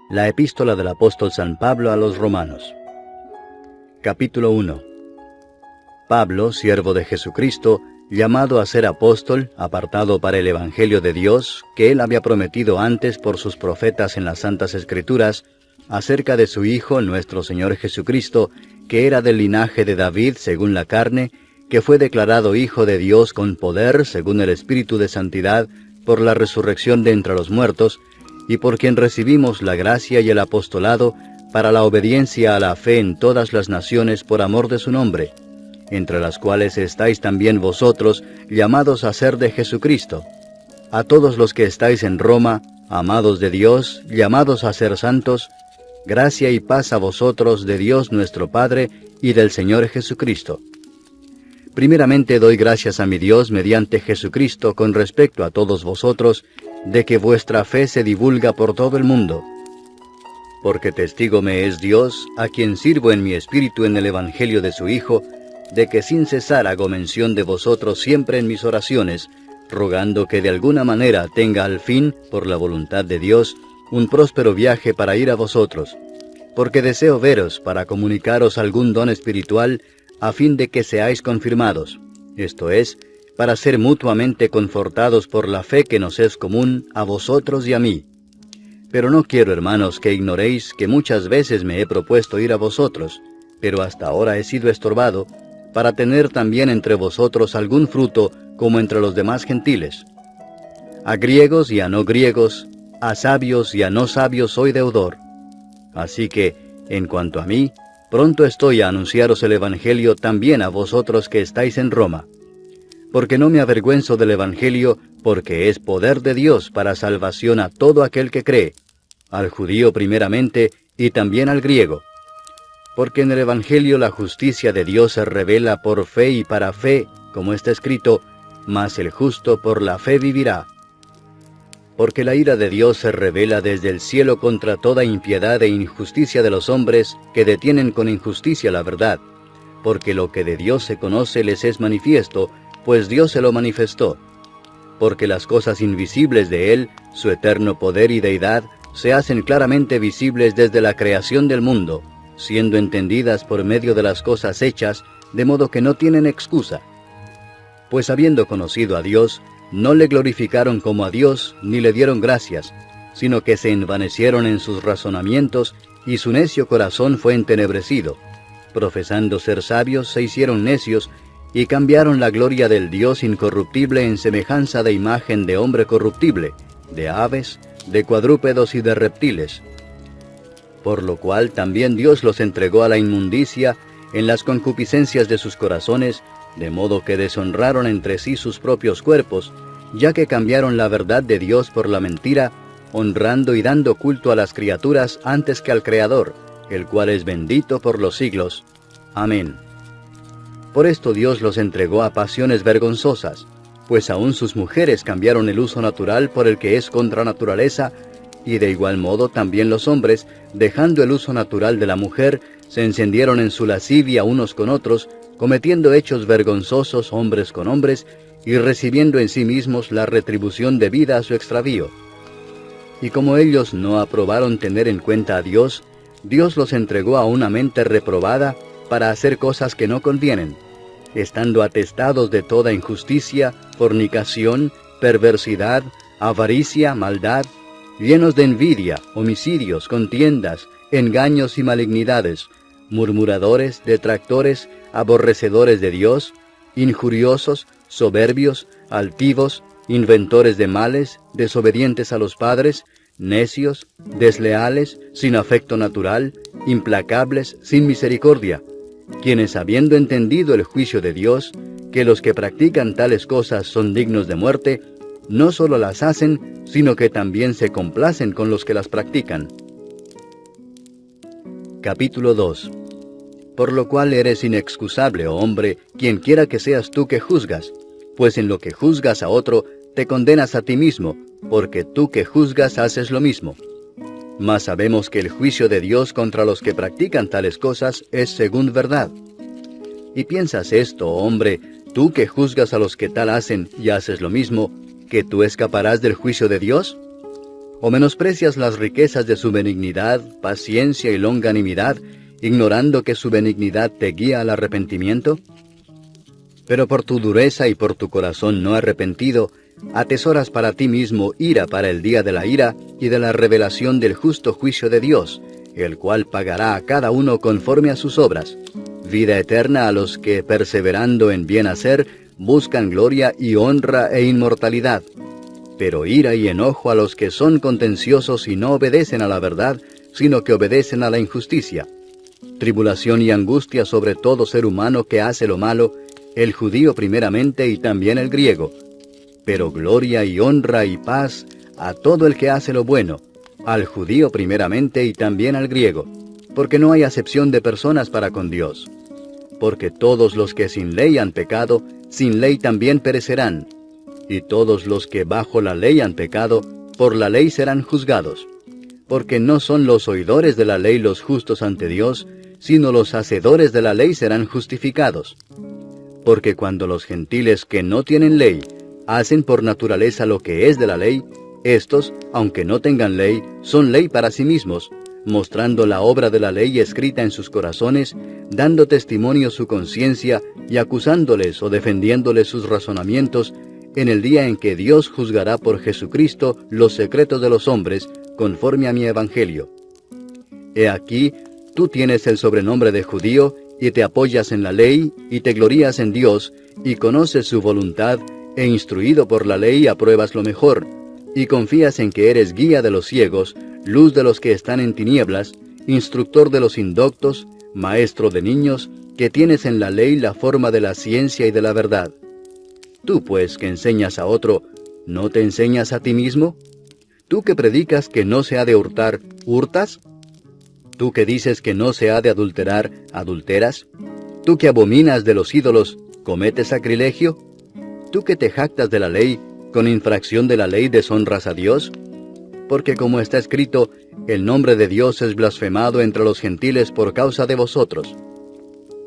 La epístola del apóstol San Pablo a los Romanos. Capítulo 1. Pablo, siervo de Jesucristo, llamado a ser apóstol, apartado para el Evangelio de Dios, que él había prometido antes por sus profetas en las Santas Escrituras, acerca de su Hijo, nuestro Señor Jesucristo, que era del linaje de David según la carne, que fue declarado Hijo de Dios con poder según el Espíritu de Santidad, por la resurrección de entre los muertos, y por quien recibimos la gracia y el apostolado para la obediencia a la fe en todas las naciones por amor de su nombre, entre las cuales estáis también vosotros, llamados a ser de Jesucristo. A todos los que estáis en Roma, amados de Dios, llamados a ser santos, gracia y paz a vosotros de Dios nuestro Padre y del Señor Jesucristo. Primeramente doy gracias a mi Dios mediante Jesucristo con respecto a todos vosotros, de que vuestra fe se divulga por todo el mundo. Porque testigo me es Dios, a quien sirvo en mi espíritu en el Evangelio de su Hijo, de que sin cesar hago mención de vosotros siempre en mis oraciones, rogando que de alguna manera tenga al fin, por la voluntad de Dios, un próspero viaje para ir a vosotros, porque deseo veros para comunicaros algún don espiritual, a fin de que seáis confirmados, esto es, para ser mutuamente confortados por la fe que nos es común a vosotros y a mí. Pero no quiero, hermanos, que ignoréis que muchas veces me he propuesto ir a vosotros, pero hasta ahora he sido estorbado, para tener también entre vosotros algún fruto como entre los demás gentiles. A griegos y a no griegos, a sabios y a no sabios soy deudor. Así que, en cuanto a mí, pronto estoy a anunciaros el Evangelio también a vosotros que estáis en Roma. Porque no me avergüenzo del Evangelio, porque es poder de Dios para salvación a todo aquel que cree, al judío primeramente y también al griego. Porque en el Evangelio la justicia de Dios se revela por fe y para fe, como está escrito, mas el justo por la fe vivirá. Porque la ira de Dios se revela desde el cielo contra toda impiedad e injusticia de los hombres que detienen con injusticia la verdad, porque lo que de Dios se conoce les es manifiesto, pues Dios se lo manifestó. Porque las cosas invisibles de Él, su eterno poder y deidad, se hacen claramente visibles desde la creación del mundo, siendo entendidas por medio de las cosas hechas, de modo que no tienen excusa. Pues habiendo conocido a Dios, no le glorificaron como a Dios, ni le dieron gracias, sino que se envanecieron en sus razonamientos, y su necio corazón fue entenebrecido. Profesando ser sabios, se hicieron necios, y cambiaron la gloria del Dios incorruptible en semejanza de imagen de hombre corruptible, de aves, de cuadrúpedos y de reptiles. Por lo cual también Dios los entregó a la inmundicia en las concupiscencias de sus corazones, de modo que deshonraron entre sí sus propios cuerpos, ya que cambiaron la verdad de Dios por la mentira, honrando y dando culto a las criaturas antes que al Creador, el cual es bendito por los siglos. Amén. Por esto Dios los entregó a pasiones vergonzosas, pues aún sus mujeres cambiaron el uso natural por el que es contra naturaleza, y de igual modo también los hombres, dejando el uso natural de la mujer, se encendieron en su lascivia unos con otros, cometiendo hechos vergonzosos hombres con hombres, y recibiendo en sí mismos la retribución debida a su extravío. Y como ellos no aprobaron tener en cuenta a Dios, Dios los entregó a una mente reprobada para hacer cosas que no convienen, estando atestados de toda injusticia, fornicación, perversidad, avaricia, maldad, llenos de envidia, homicidios, contiendas, engaños y malignidades, murmuradores, detractores, aborrecedores de Dios, injuriosos, soberbios, altivos, inventores de males, desobedientes a los padres, necios, desleales, sin afecto natural, implacables, sin misericordia, quienes habiendo entendido el juicio de Dios, que los que practican tales cosas son dignos de muerte, no solo las hacen, sino que también se complacen con los que las practican. Capítulo 2. Por lo cual eres inexcusable, oh hombre, quien quiera que seas tú que juzgas, pues en lo que juzgas a otro, te condenas a ti mismo, porque tú que juzgas haces lo mismo. Mas sabemos que el juicio de Dios contra los que practican tales cosas es según verdad. ¿Y piensas esto, oh hombre, tú que juzgas a los que tal hacen y haces lo mismo, que tú escaparás del juicio de Dios? ¿O menosprecias las riquezas de su benignidad, paciencia y longanimidad, ignorando que su benignidad te guía al arrepentimiento? Pero por tu dureza y por tu corazón no arrepentido, atesoras para ti mismo ira para el día de la ira y de la revelación del justo juicio de Dios, el cual pagará a cada uno conforme a sus obras. Vida eterna a los que, perseverando en bien hacer, buscan gloria y honra e inmortalidad. Pero ira y enojo a los que son contenciosos y no obedecen a la verdad, sino que obedecen a la injusticia. Tribulación y angustia sobre todo ser humano que hace lo malo, el judío primeramente y también el griego. Pero gloria y honra y paz a todo el que hace lo bueno, al judío primeramente y también al griego, porque no hay acepción de personas para con Dios. Porque todos los que sin ley han pecado, sin ley también perecerán. Y todos los que bajo la ley han pecado, por la ley serán juzgados. Porque no son los oidores de la ley los justos ante Dios, sino los hacedores de la ley serán justificados. Porque cuando los gentiles que no tienen ley, hacen por naturaleza lo que es de la ley, estos, aunque no tengan ley, son ley para sí mismos, mostrando la obra de la ley escrita en sus corazones, dando testimonio su conciencia y acusándoles o defendiéndoles sus razonamientos, en el día en que Dios juzgará por Jesucristo los secretos de los hombres, conforme a mi evangelio. He aquí, tú tienes el sobrenombre de judío, y te apoyas en la ley, y te glorías en Dios, y conoces su voluntad, e instruido por la ley apruebas lo mejor, y confías en que eres guía de los ciegos, luz de los que están en tinieblas, instructor de los indoctos, maestro de niños, que tienes en la ley la forma de la ciencia y de la verdad. Tú, pues, que enseñas a otro, ¿no te enseñas a ti mismo? ¿Tú que predicas que no se ha de hurtar, hurtas? ¿Tú que dices que no se ha de adulterar, adulteras? ¿Tú que abominas de los ídolos, cometes sacrilegio? ¿Tú que te jactas de la ley, con infracción de la ley deshonras a Dios? Porque como está escrito, el nombre de Dios es blasfemado entre los gentiles por causa de vosotros.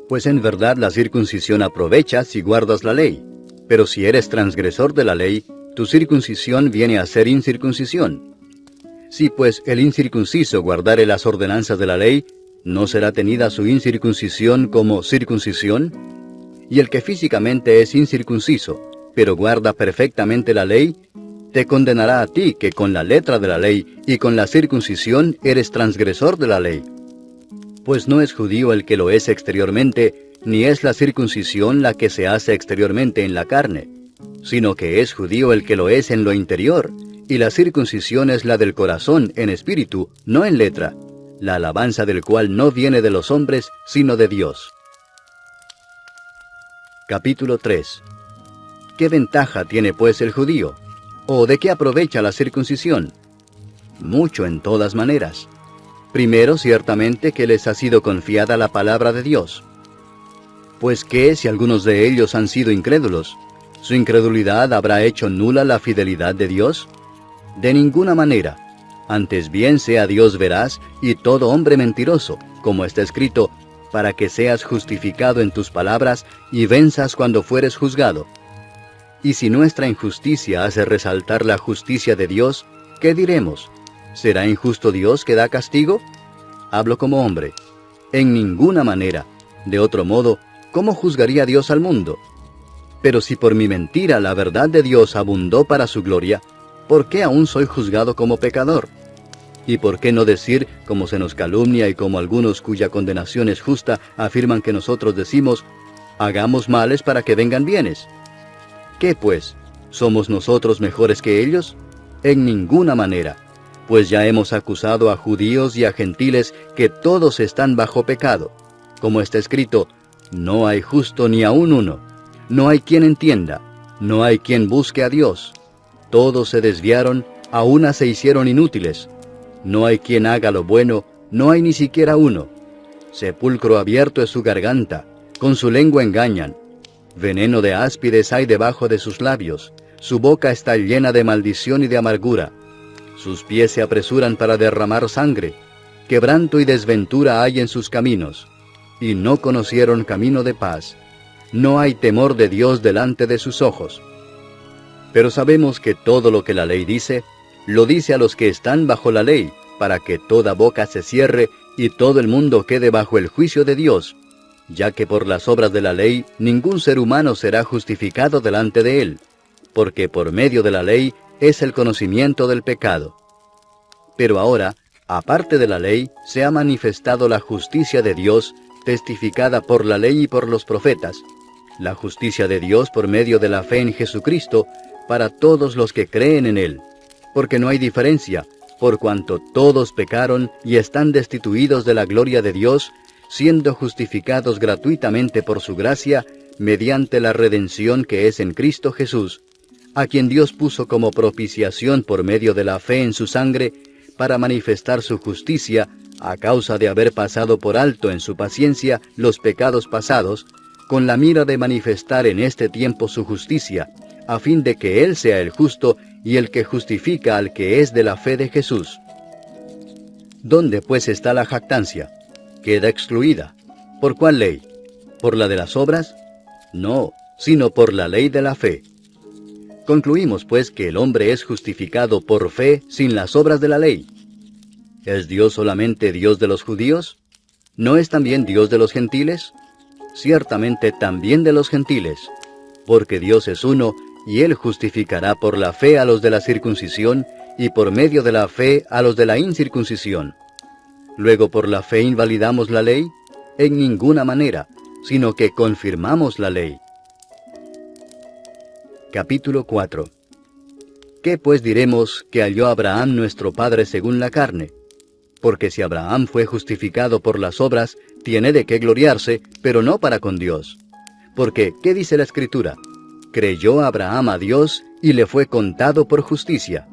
Pues en verdad la circuncisión aprovecha si guardas la ley. Pero si eres transgresor de la ley, tu circuncisión viene a ser incircuncisión. Si pues el incircunciso guardare las ordenanzas de la ley, ¿no será tenida su incircuncisión como circuncisión? Y el que físicamente es incircunciso, pero guarda perfectamente la ley, te condenará a ti que con la letra de la ley y con la circuncisión eres transgresor de la ley. Pues no es judío el que lo es exteriormente, ni es la circuncisión la que se hace exteriormente en la carne, sino que es judío el que lo es en lo interior, y la circuncisión es la del corazón en espíritu, no en letra, la alabanza del cual no viene de los hombres, sino de Dios. Capítulo 3. ¿Qué ventaja tiene pues el judío? ¿O de qué aprovecha la circuncisión? Mucho en todas maneras. Primero, ciertamente que les ha sido confiada la palabra de Dios. Pues ¿qué si algunos de ellos han sido incrédulos? ¿Su incredulidad habrá hecho nula la fidelidad de Dios? De ninguna manera. Antes bien sea Dios veraz y todo hombre mentiroso, como está escrito, para que seas justificado en tus palabras y venzas cuando fueres juzgado. Y si nuestra injusticia hace resaltar la justicia de Dios, ¿qué diremos? ¿Será injusto Dios que da castigo? Hablo como hombre. En ninguna manera. De otro modo, ¿cómo juzgaría Dios al mundo? Pero si por mi mentira la verdad de Dios abundó para su gloria, ¿por qué aún soy juzgado como pecador? ¿Y por qué no decir, como se nos calumnia y como algunos cuya condenación es justa afirman que nosotros decimos, hagamos males para que vengan bienes? ¿Qué pues? ¿Somos nosotros mejores que ellos? En ninguna manera, pues ya hemos acusado a judíos y a gentiles que todos están bajo pecado. Como está escrito, no hay justo ni aun uno, no hay quien entienda, no hay quien busque a Dios. Todos se desviaron, a una se hicieron inútiles. No hay quien haga lo bueno, no hay ni siquiera uno. Sepulcro abierto es su garganta, con su lengua engañan. Veneno de áspides hay debajo de sus labios, su boca está llena de maldición y de amargura. Sus pies se apresuran para derramar sangre, quebranto y desventura hay en sus caminos, y no conocieron camino de paz. No hay temor de Dios delante de sus ojos. Pero sabemos que todo lo que la ley dice, lo dice a los que están bajo la ley, para que toda boca se cierre y todo el mundo quede bajo el juicio de Dios, ya que por las obras de la ley ningún ser humano será justificado delante de él, porque por medio de la ley es el conocimiento del pecado. Pero ahora, aparte de la ley, se ha manifestado la justicia de Dios, testificada por la ley y por los profetas, la justicia de Dios por medio de la fe en Jesucristo, para todos los que creen en Él, porque no hay diferencia, por cuanto todos pecaron y están destituidos de la gloria de Dios, siendo justificados gratuitamente por su gracia, mediante la redención que es en Cristo Jesús, a quien Dios puso como propiciación por medio de la fe en su sangre, para manifestar su justicia, a causa de haber pasado por alto en su paciencia los pecados pasados, con la mira de manifestar en este tiempo su justicia, a fin de que Él sea el justo y el que justifica al que es de la fe de Jesús. ¿Dónde pues está la jactancia? Queda excluida. ¿Por cuál ley? ¿Por la de las obras? No, sino por la ley de la fe. Concluimos pues que el hombre es justificado por fe sin las obras de la ley. ¿Es Dios solamente Dios de los judíos? ¿No es también Dios de los gentiles? Ciertamente también de los gentiles, porque Dios es uno, y Él justificará por la fe a los de la circuncisión, y por medio de la fe a los de la incircuncisión. Luego, ¿por la fe invalidamos la ley? En ninguna manera, sino que confirmamos la ley. Capítulo 4. ¿Qué pues diremos que halló Abraham nuestro padre según la carne? Porque si Abraham fue justificado por las obras, tiene de qué gloriarse, pero no para con Dios. Porque, ¿qué dice la Escritura? Creyó Abraham a Dios, y le fue contado por justicia.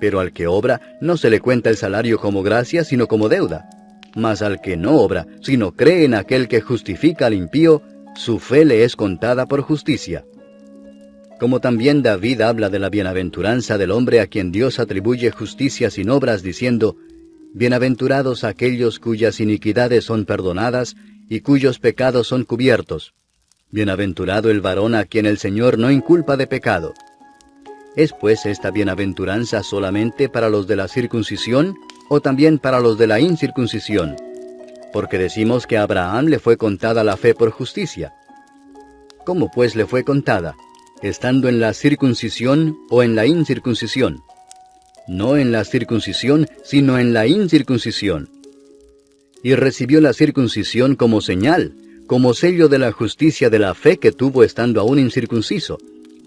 Pero al que obra, no se le cuenta el salario como gracia, sino como deuda. Mas al que no obra, sino cree en aquel que justifica al impío, su fe le es contada por justicia. Como también David habla de la bienaventuranza del hombre a quien Dios atribuye justicia sin obras, diciendo: Bienaventurados aquellos cuyas iniquidades son perdonadas, y cuyos pecados son cubiertos. Bienaventurado el varón a quien el Señor no inculpa de pecado. ¿Es pues esta bienaventuranza solamente para los de la circuncisión, o también para los de la incircuncisión? Porque decimos que a Abraham le fue contada la fe por justicia. ¿Cómo pues le fue contada? ¿Estando en la circuncisión o en la incircuncisión? No en la circuncisión, sino en la incircuncisión. Y recibió la circuncisión como señal, como sello de la justicia de la fe que tuvo estando aún incircunciso,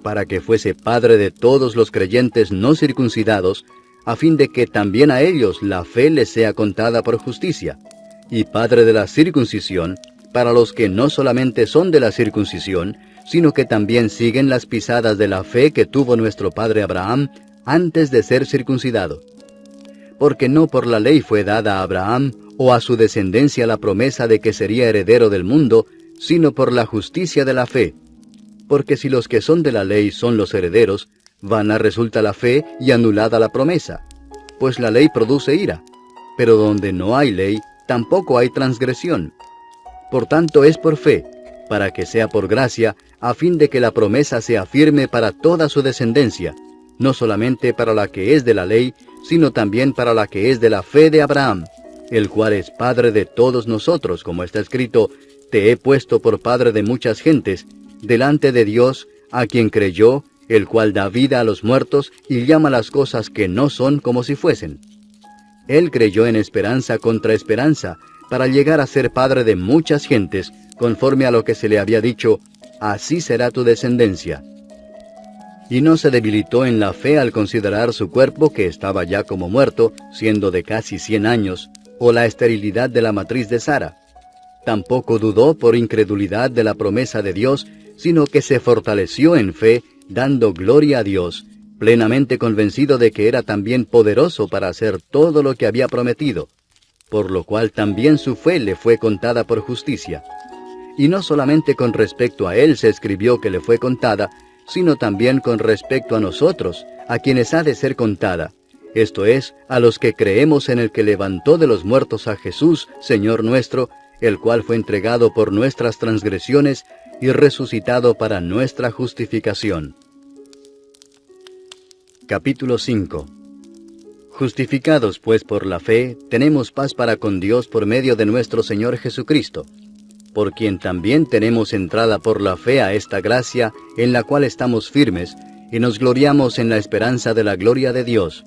para que fuese padre de todos los creyentes no circuncidados, a fin de que también a ellos la fe les sea contada por justicia, y padre de la circuncisión, para los que no solamente son de la circuncisión, sino que también siguen las pisadas de la fe que tuvo nuestro padre Abraham antes de ser circuncidado. Porque no por la ley fue dada a Abraham o a su descendencia la promesa de que sería heredero del mundo, sino por la justicia de la fe. Porque si los que son de la ley son los herederos, vana resulta la fe y anulada la promesa, pues la ley produce ira, pero donde no hay ley, tampoco hay transgresión. Por tanto es por fe, para que sea por gracia, a fin de que la promesa sea firme para toda su descendencia, no solamente para la que es de la ley, sino también para la que es de la fe de Abraham, el cual es padre de todos nosotros, como está escrito: Te he puesto por padre de muchas gentes, delante de Dios, a quien creyó, el cual da vida a los muertos y llama las cosas que no son como si fuesen. Él creyó en esperanza contra esperanza, para llegar a ser padre de muchas gentes, conforme a lo que se le había dicho: Así será tu descendencia. Y no se debilitó en la fe al considerar su cuerpo, que estaba ya como muerto, siendo de casi 100 años, o la esterilidad de la matriz de Sara. Tampoco dudó por incredulidad de la promesa de Dios, sino que se fortaleció en fe, dando gloria a Dios, plenamente convencido de que era también poderoso para hacer todo lo que había prometido, por lo cual también su fe le fue contada por justicia. Y no solamente con respecto a él se escribió que le fue contada, sino también con respecto a nosotros, a quienes ha de ser contada, esto es, a los que creemos en el que levantó de los muertos a Jesús, Señor nuestro, el cual fue entregado por nuestras transgresiones y resucitado para nuestra justificación. Capítulo 5. Justificados pues por la fe, tenemos paz para con Dios por medio de nuestro Señor Jesucristo, por quien también tenemos entrada por la fe a esta gracia en la cual estamos firmes, y nos gloriamos en la esperanza de la gloria de Dios.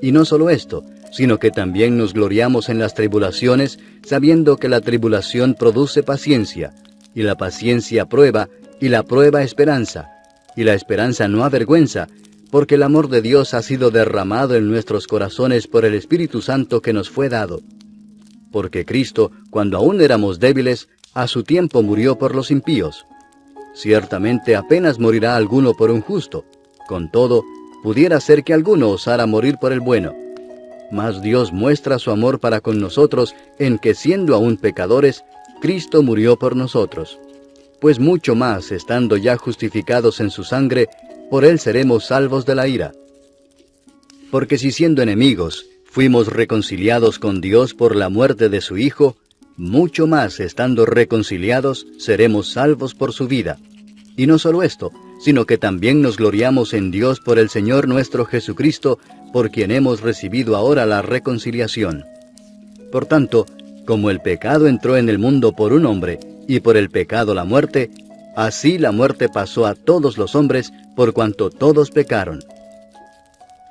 Y no solo esto, sino que también nos gloriamos en las tribulaciones, sabiendo que la tribulación produce paciencia, y la paciencia prueba, y la prueba esperanza, y la esperanza no avergüenza, porque el amor de Dios ha sido derramado en nuestros corazones por el Espíritu Santo que nos fue dado. Porque Cristo, cuando aún éramos débiles, a su tiempo murió por los impíos. Ciertamente apenas morirá alguno por un justo, con todo, pudiera ser que alguno osara morir por el bueno. Mas Dios muestra su amor para con nosotros en que siendo aún pecadores, Cristo murió por nosotros. Pues mucho más, estando ya justificados en su sangre, por él seremos salvos de la ira. Porque si siendo enemigos, fuimos reconciliados con Dios por la muerte de su Hijo, mucho más, estando reconciliados, seremos salvos por su vida. Y no solo esto, sino que también nos gloriamos en Dios por el Señor nuestro Jesucristo, por quien hemos recibido ahora la reconciliación. Por tanto, como el pecado entró en el mundo por un hombre, y por el pecado la muerte, así la muerte pasó a todos los hombres, por cuanto todos pecaron.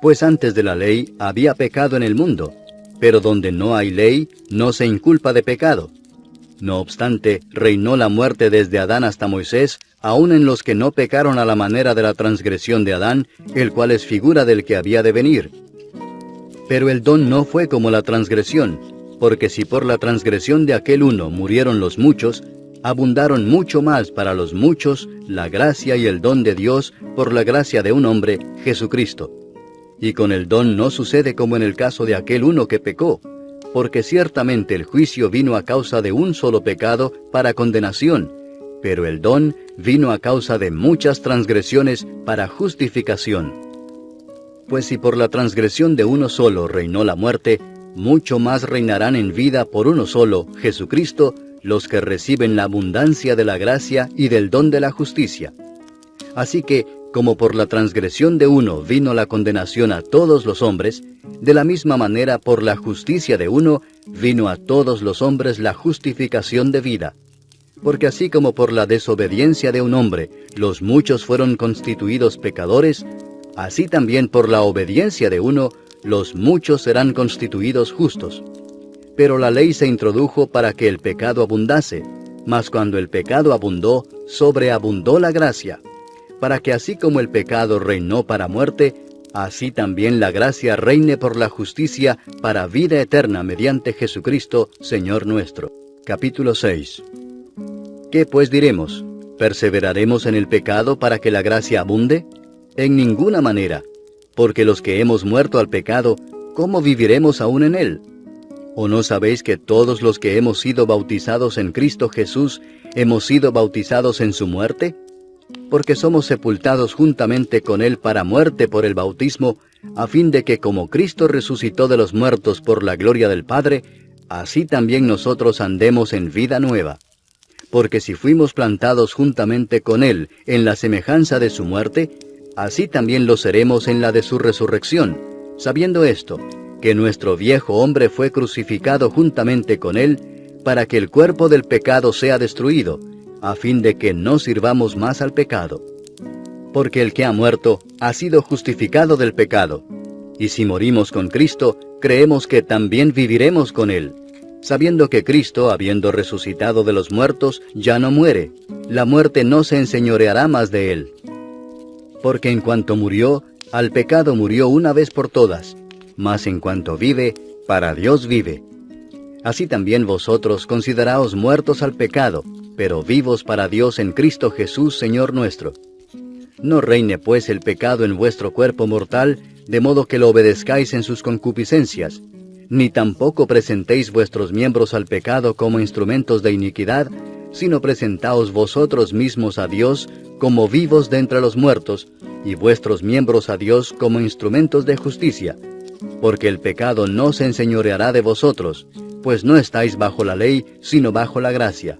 Pues antes de la ley había pecado en el mundo, pero donde no hay ley, no se inculpa de pecado. No obstante, reinó la muerte desde Adán hasta Moisés, aun en los que no pecaron a la manera de la transgresión de Adán, el cual es figura del que había de venir. Pero el don no fue como la transgresión, porque si por la transgresión de aquel uno murieron los muchos, abundaron mucho más para los muchos la gracia y el don de Dios por la gracia de un hombre, Jesucristo. Y con el don no sucede como en el caso de aquel uno que pecó, porque ciertamente el juicio vino a causa de un solo pecado para condenación, pero el don vino a causa de muchas transgresiones para justificación. Pues si por la transgresión de uno solo reinó la muerte, mucho más reinarán en vida por uno solo, Jesucristo, los que reciben la abundancia de la gracia y del don de la justicia. Así que, como por la transgresión de uno vino la condenación a todos los hombres, de la misma manera por la justicia de uno vino a todos los hombres la justificación de vida. Porque así como por la desobediencia de un hombre los muchos fueron constituidos pecadores, así también por la obediencia de uno los muchos serán constituidos justos. Pero la ley se introdujo para que el pecado abundase, mas cuando el pecado abundó, sobreabundó la gracia, para que así como el pecado reinó para muerte, así también la gracia reine por la justicia para vida eterna mediante Jesucristo, Señor nuestro. Capítulo 6. ¿Qué pues diremos? ¿Perseveraremos en el pecado para que la gracia abunde? En ninguna manera, porque los que hemos muerto al pecado, ¿cómo viviremos aún en él? ¿O no sabéis que todos los que hemos sido bautizados en Cristo Jesús, hemos sido bautizados en su muerte? Porque somos sepultados juntamente con él para muerte por el bautismo, a fin de que como Cristo resucitó de los muertos por la gloria del Padre, así también nosotros andemos en vida nueva. Porque si fuimos plantados juntamente con él en la semejanza de su muerte, así también lo seremos en la de su resurrección, sabiendo esto, que nuestro viejo hombre fue crucificado juntamente con él, para que el cuerpo del pecado sea destruido, a fin de que no sirvamos más al pecado. Porque el que ha muerto ha sido justificado del pecado, y si morimos con Cristo, creemos que también viviremos con él, sabiendo que Cristo, habiendo resucitado de los muertos, ya no muere, la muerte no se enseñoreará más de él. Porque en cuanto murió, al pecado murió una vez por todas, mas en cuanto vive, para Dios vive. Así también vosotros consideraos muertos al pecado, pero vivos para Dios en Cristo Jesús, Señor nuestro. No reine pues el pecado en vuestro cuerpo mortal, de modo que lo obedezcáis en sus concupiscencias, ni tampoco presentéis vuestros miembros al pecado como instrumentos de iniquidad, sino presentaos vosotros mismos a Dios como vivos de entre los muertos, y vuestros miembros a Dios como instrumentos de justicia. Porque el pecado no se enseñoreará de vosotros, pues no estáis bajo la ley, sino bajo la gracia.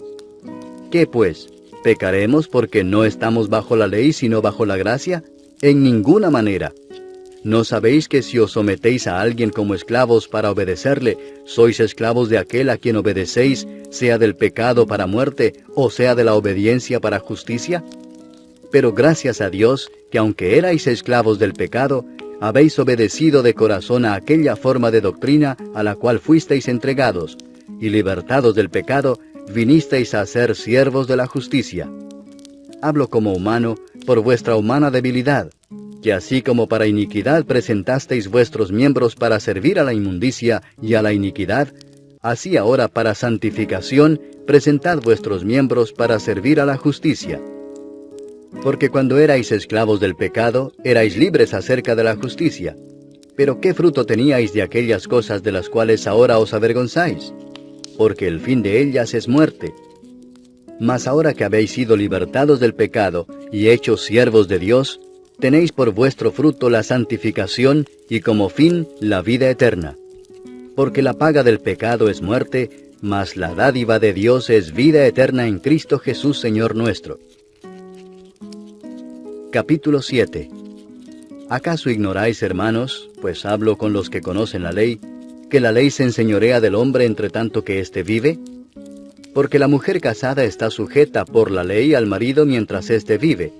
¿Qué pues? ¿Pecaremos porque no estamos bajo la ley, sino bajo la gracia? En ninguna manera. ¿No sabéis que si os sometéis a alguien como esclavos para obedecerle, sois esclavos de aquel a quien obedecéis, sea del pecado para muerte, o sea de la obediencia para justicia? Pero gracias a Dios, que aunque erais esclavos del pecado, habéis obedecido de corazón a aquella forma de doctrina a la cual fuisteis entregados, y libertados del pecado, vinisteis a ser siervos de la justicia. Hablo como humano, por vuestra humana debilidad, que así como para iniquidad presentasteis vuestros miembros para servir a la inmundicia y a la iniquidad, así ahora para santificación presentad vuestros miembros para servir a la justicia. Porque cuando erais esclavos del pecado, erais libres acerca de la justicia. Pero ¿qué fruto teníais de aquellas cosas de las cuales ahora os avergonzáis? Porque el fin de ellas es muerte. Mas ahora que habéis sido libertados del pecado y hechos siervos de Dios, tenéis por vuestro fruto la santificación y como fin la vida eterna. Porque la paga del pecado es muerte, mas la dádiva de Dios es vida eterna en Cristo Jesús Señor nuestro. Capítulo 7. ¿Acaso ignoráis, hermanos, pues hablo con los que conocen la ley, que la ley se enseñorea del hombre entre tanto que éste vive? Porque la mujer casada está sujeta por la ley al marido mientras éste vive,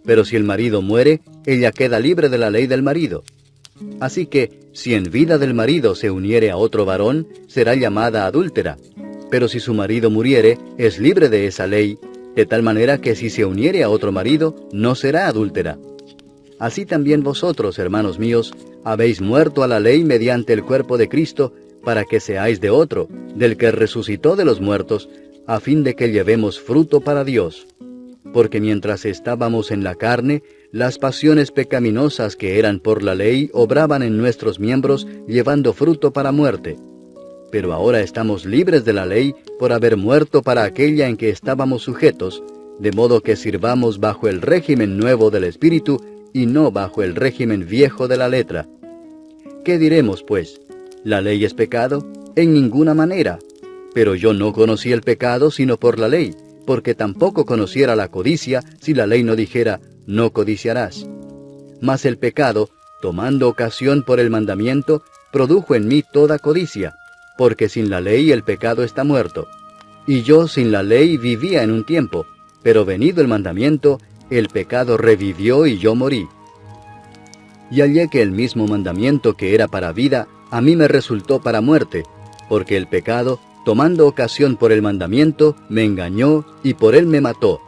pero si el marido muere, ella queda libre de la ley del marido. Así que, si en vida del marido se uniere a otro varón, será llamada adúltera, pero si su marido muriere, es libre de esa ley, de tal manera que si se uniere a otro marido, no será adúltera. Así también vosotros, hermanos míos, habéis muerto a la ley mediante el cuerpo de Cristo, para que seáis de otro, del que resucitó de los muertos, a fin de que llevemos fruto para Dios. Porque mientras estábamos en la carne, las pasiones pecaminosas que eran por la ley obraban en nuestros miembros, llevando fruto para muerte. Pero ahora estamos libres de la ley por haber muerto para aquella en que estábamos sujetos, de modo que sirvamos bajo el régimen nuevo del Espíritu y no bajo el régimen viejo de la letra. ¿Qué diremos, pues? ¿La ley es pecado? En ninguna manera. Pero yo no conocí el pecado sino por la ley, porque tampoco conociera la codicia si la ley no dijera, no codiciarás. Mas el pecado, tomando ocasión por el mandamiento, produjo en mí toda codicia, porque sin la ley el pecado está muerto. Y yo sin la ley vivía en un tiempo, pero venido el mandamiento, el pecado revivió y yo morí. Y hallé que el mismo mandamiento que era para vida, a mí me resultó para muerte, porque el pecado, tomando ocasión por el mandamiento, me engañó y por él me mató.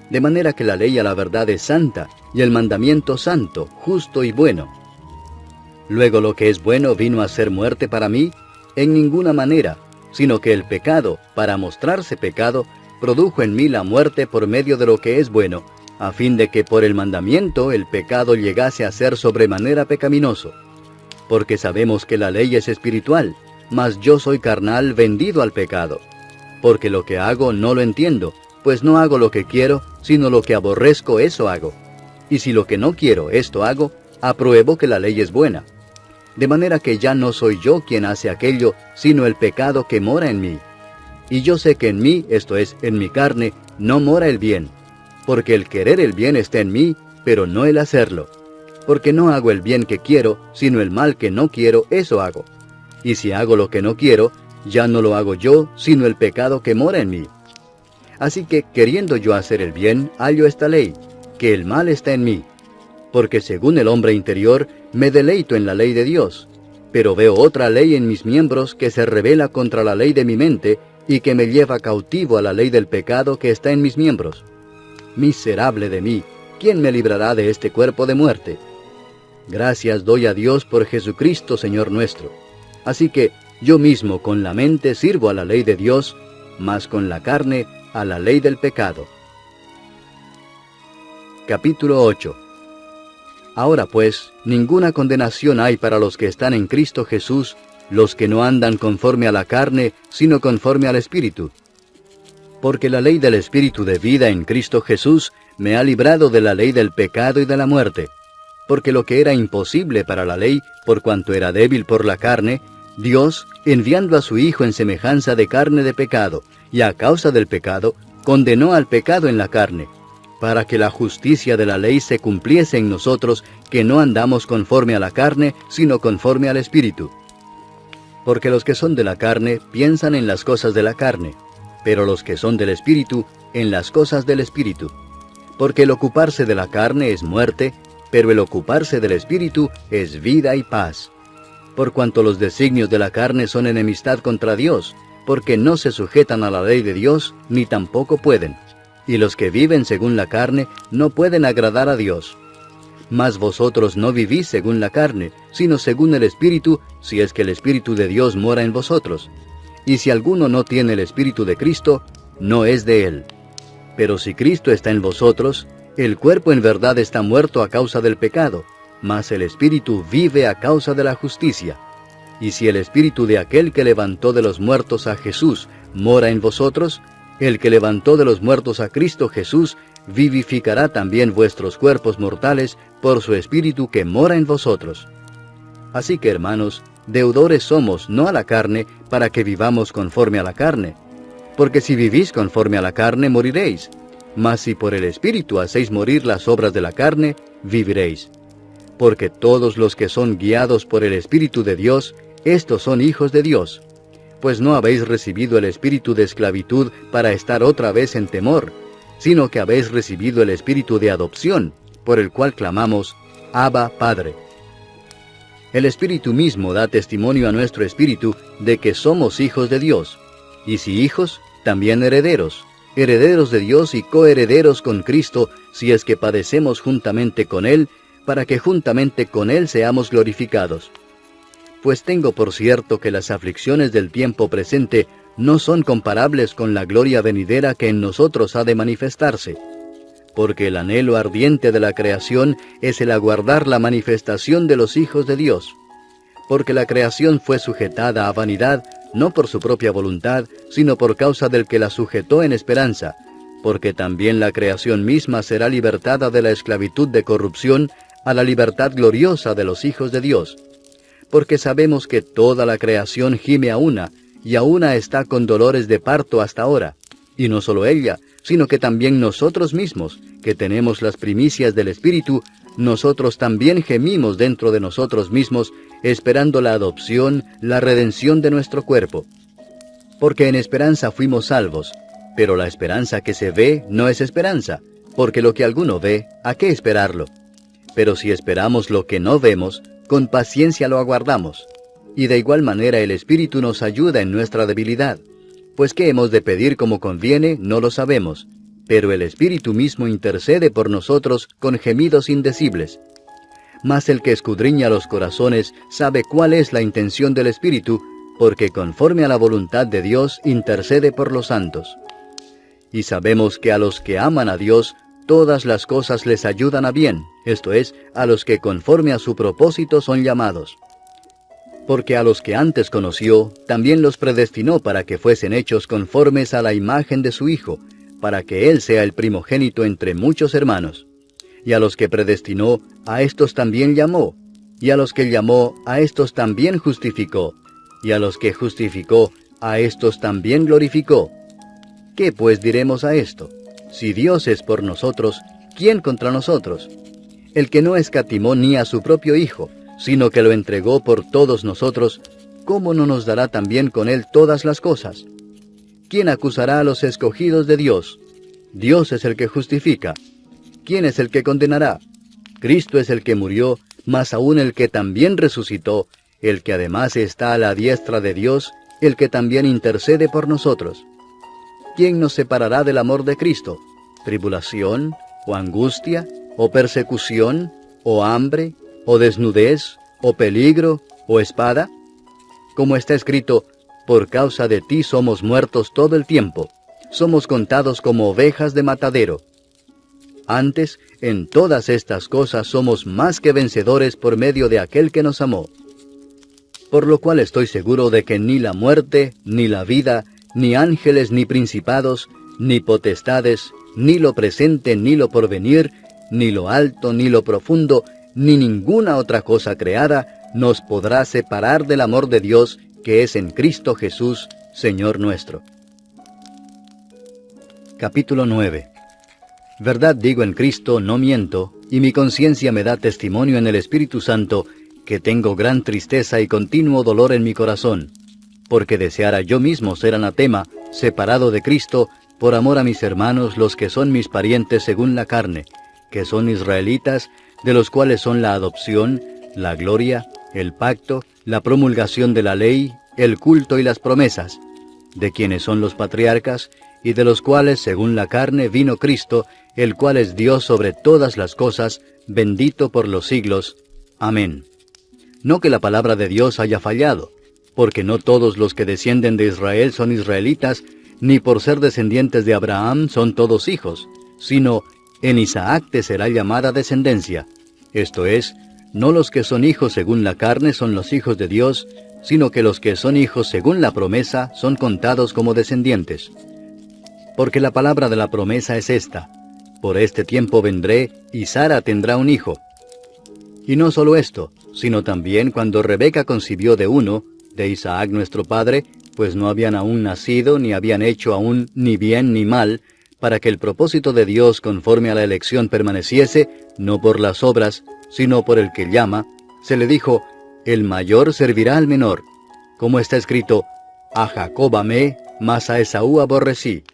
De manera que la ley a la verdad es santa, y el mandamiento santo, justo y bueno. Luego lo que es bueno vino a ser muerte para mí, en ninguna manera, sino que el pecado, para mostrarse pecado, produjo en mí la muerte por medio de lo que es bueno, a fin de que por el mandamiento el pecado llegase a ser sobremanera pecaminoso. Porque sabemos que la ley es espiritual, mas yo soy carnal vendido al pecado. Porque lo que hago no lo entiendo, pues no hago lo que quiero, sino lo que aborrezco eso hago. Y si lo que no quiero esto hago, apruebo que la ley es buena. De manera que ya no soy yo quien hace aquello, sino el pecado que mora en mí. Y yo sé que en mí, esto es, en mi carne, no mora el bien. Porque el querer el bien está en mí, pero no el hacerlo. Porque no hago el bien que quiero, sino el mal que no quiero, eso hago. Y si hago lo que no quiero, ya no lo hago yo, sino el pecado que mora en mí. Así que, queriendo yo hacer el bien, hallo esta ley, que el mal está en mí. Porque según el hombre interior, me deleito en la ley de Dios, pero veo otra ley en mis miembros que se rebela contra la ley de mi mente y que me lleva cautivo a la ley del pecado que está en mis miembros. Miserable de mí, ¿quién me librará de este cuerpo de muerte? Gracias doy a Dios por Jesucristo, Señor nuestro. Así que yo mismo con la mente sirvo a la ley de Dios, mas con la carne a la ley del pecado. Capítulo 8. Ahora pues, ninguna condenación hay para los que están en Cristo Jesús, los que no andan conforme a la carne, sino conforme al Espíritu. Porque la ley del Espíritu de vida en Cristo Jesús me ha librado de la ley del pecado y de la muerte. Porque lo que era imposible para la ley, por cuanto era débil por la carne, Dios, enviando a su Hijo en semejanza de carne de pecado, y a causa del pecado, condenó al pecado en la carne, para que la justicia de la ley se cumpliese en nosotros, que no andamos conforme a la carne, sino conforme al Espíritu. Porque los que son de la carne piensan en las cosas de la carne, pero los que son del Espíritu, en las cosas del Espíritu. Porque el ocuparse de la carne es muerte, pero el ocuparse del Espíritu es vida y paz. Por cuanto los designios de la carne son enemistad contra Dios, porque no se sujetan a la ley de Dios, ni tampoco pueden. Y los que viven según la carne no pueden agradar a Dios. Mas vosotros no vivís según la carne, sino según el Espíritu, si es que el Espíritu de Dios mora en vosotros. Y si alguno no tiene el Espíritu de Cristo, no es de él. Pero si Cristo está en vosotros, el cuerpo en verdad está muerto a causa del pecado, mas el Espíritu vive a causa de la justicia. Y si el Espíritu de aquel que levantó de los muertos a Jesús mora en vosotros, el que levantó de los muertos a Cristo Jesús vivificará también vuestros cuerpos mortales por su Espíritu que mora en vosotros. Así que, hermanos, deudores somos no a la carne, para que vivamos conforme a la carne. Porque si vivís conforme a la carne, moriréis. Mas si por el Espíritu hacéis morir las obras de la carne, viviréis. Porque todos los que son guiados por el Espíritu de Dios, estos son hijos de Dios. Pues no habéis recibido el espíritu de esclavitud para estar otra vez en temor, sino que habéis recibido el espíritu de adopción, por el cual clamamos, Abba, Padre. El Espíritu mismo da testimonio a nuestro espíritu de que somos hijos de Dios, y si hijos, también herederos, herederos de Dios y coherederos con Cristo, si es que padecemos juntamente con Él, para que juntamente con Él seamos glorificados. Pues tengo por cierto que las aflicciones del tiempo presente no son comparables con la gloria venidera que en nosotros ha de manifestarse. Porque el anhelo ardiente de la creación es el aguardar la manifestación de los hijos de Dios. Porque la creación fue sujetada a vanidad, no por su propia voluntad, sino por causa del que la sujetó en esperanza, porque también la creación misma será libertada de la esclavitud de corrupción a la libertad gloriosa de los hijos de Dios. Porque sabemos que toda la creación gime a una, y a una está con dolores de parto hasta ahora. Y no solo ella, sino que también nosotros mismos, que tenemos las primicias del Espíritu, nosotros también gemimos dentro de nosotros mismos, esperando la adopción, la redención de nuestro cuerpo. Porque en esperanza fuimos salvos, pero la esperanza que se ve no es esperanza, porque lo que alguno ve, ¿a qué esperarlo? Pero si esperamos lo que no vemos, con paciencia lo aguardamos. Y de igual manera el Espíritu nos ayuda en nuestra debilidad. Pues qué hemos de pedir como conviene, no lo sabemos. Pero el Espíritu mismo intercede por nosotros con gemidos indecibles. Mas el que escudriña los corazones sabe cuál es la intención del Espíritu, porque conforme a la voluntad de Dios intercede por los santos. Y sabemos que a los que aman a Dios, todas las cosas les ayudan a bien, esto es, a los que conforme a su propósito son llamados. Porque a los que antes conoció, también los predestinó para que fuesen hechos conformes a la imagen de su Hijo, para que Él sea el primogénito entre muchos hermanos. Y a los que predestinó, a estos también llamó, y a los que llamó, a estos también justificó, y a los que justificó, a estos también glorificó. ¿Qué pues diremos a esto? Si Dios es por nosotros, ¿quién contra nosotros? El que no escatimó ni a su propio Hijo, sino que lo entregó por todos nosotros, ¿cómo no nos dará también con Él todas las cosas? ¿Quién acusará a los escogidos de Dios? Dios es el que justifica. ¿Quién es el que condenará? Cristo es el que murió, mas aún el que también resucitó, el que además está a la diestra de Dios, el que también intercede por nosotros. ¿Quién nos separará del amor de Cristo? ¿Tribulación, o angustia, o persecución, o hambre, o desnudez, o peligro, o espada? Como está escrito, por causa de ti somos muertos todo el tiempo, somos contados como ovejas de matadero. Antes, en todas estas cosas somos más que vencedores por medio de aquel que nos amó. Por lo cual estoy seguro de que ni la muerte, ni la vida, ni ángeles, ni principados, ni potestades, ni lo presente, ni lo porvenir, ni lo alto, ni lo profundo, ni ninguna otra cosa creada, nos podrá separar del amor de Dios que es en Cristo Jesús, Señor nuestro. Capítulo 9. Verdad digo en Cristo, no miento, y mi conciencia me da testimonio en el Espíritu Santo, que tengo gran tristeza y continuo dolor en mi corazón, porque deseara yo mismo ser anatema, separado de Cristo, por amor a mis hermanos, los que son mis parientes según la carne, que son israelitas, de los cuales son la adopción, la gloria, el pacto, la promulgación de la ley, el culto y las promesas, de quienes son los patriarcas, y de los cuales, según la carne, vino Cristo, el cual es Dios sobre todas las cosas, bendito por los siglos. Amén. No que la palabra de Dios haya fallado, porque no todos los que descienden de Israel son israelitas, ni por ser descendientes de Abraham son todos hijos, sino en Isaac te será llamada descendencia. Esto es, no los que son hijos según la carne son los hijos de Dios, sino que los que son hijos según la promesa son contados como descendientes. Porque la palabra de la promesa es esta: por este tiempo vendré, y Sara tendrá un hijo. Y no solo esto, sino también cuando Rebeca concibió de uno, de Isaac nuestro padre, pues no habían aún nacido, ni habían hecho aún ni bien ni mal, para que el propósito de Dios conforme a la elección permaneciese, no por las obras, sino por el que llama, se le dijo: el mayor servirá al menor. Como está escrito: a Jacob amé, mas a Esaú aborrecí.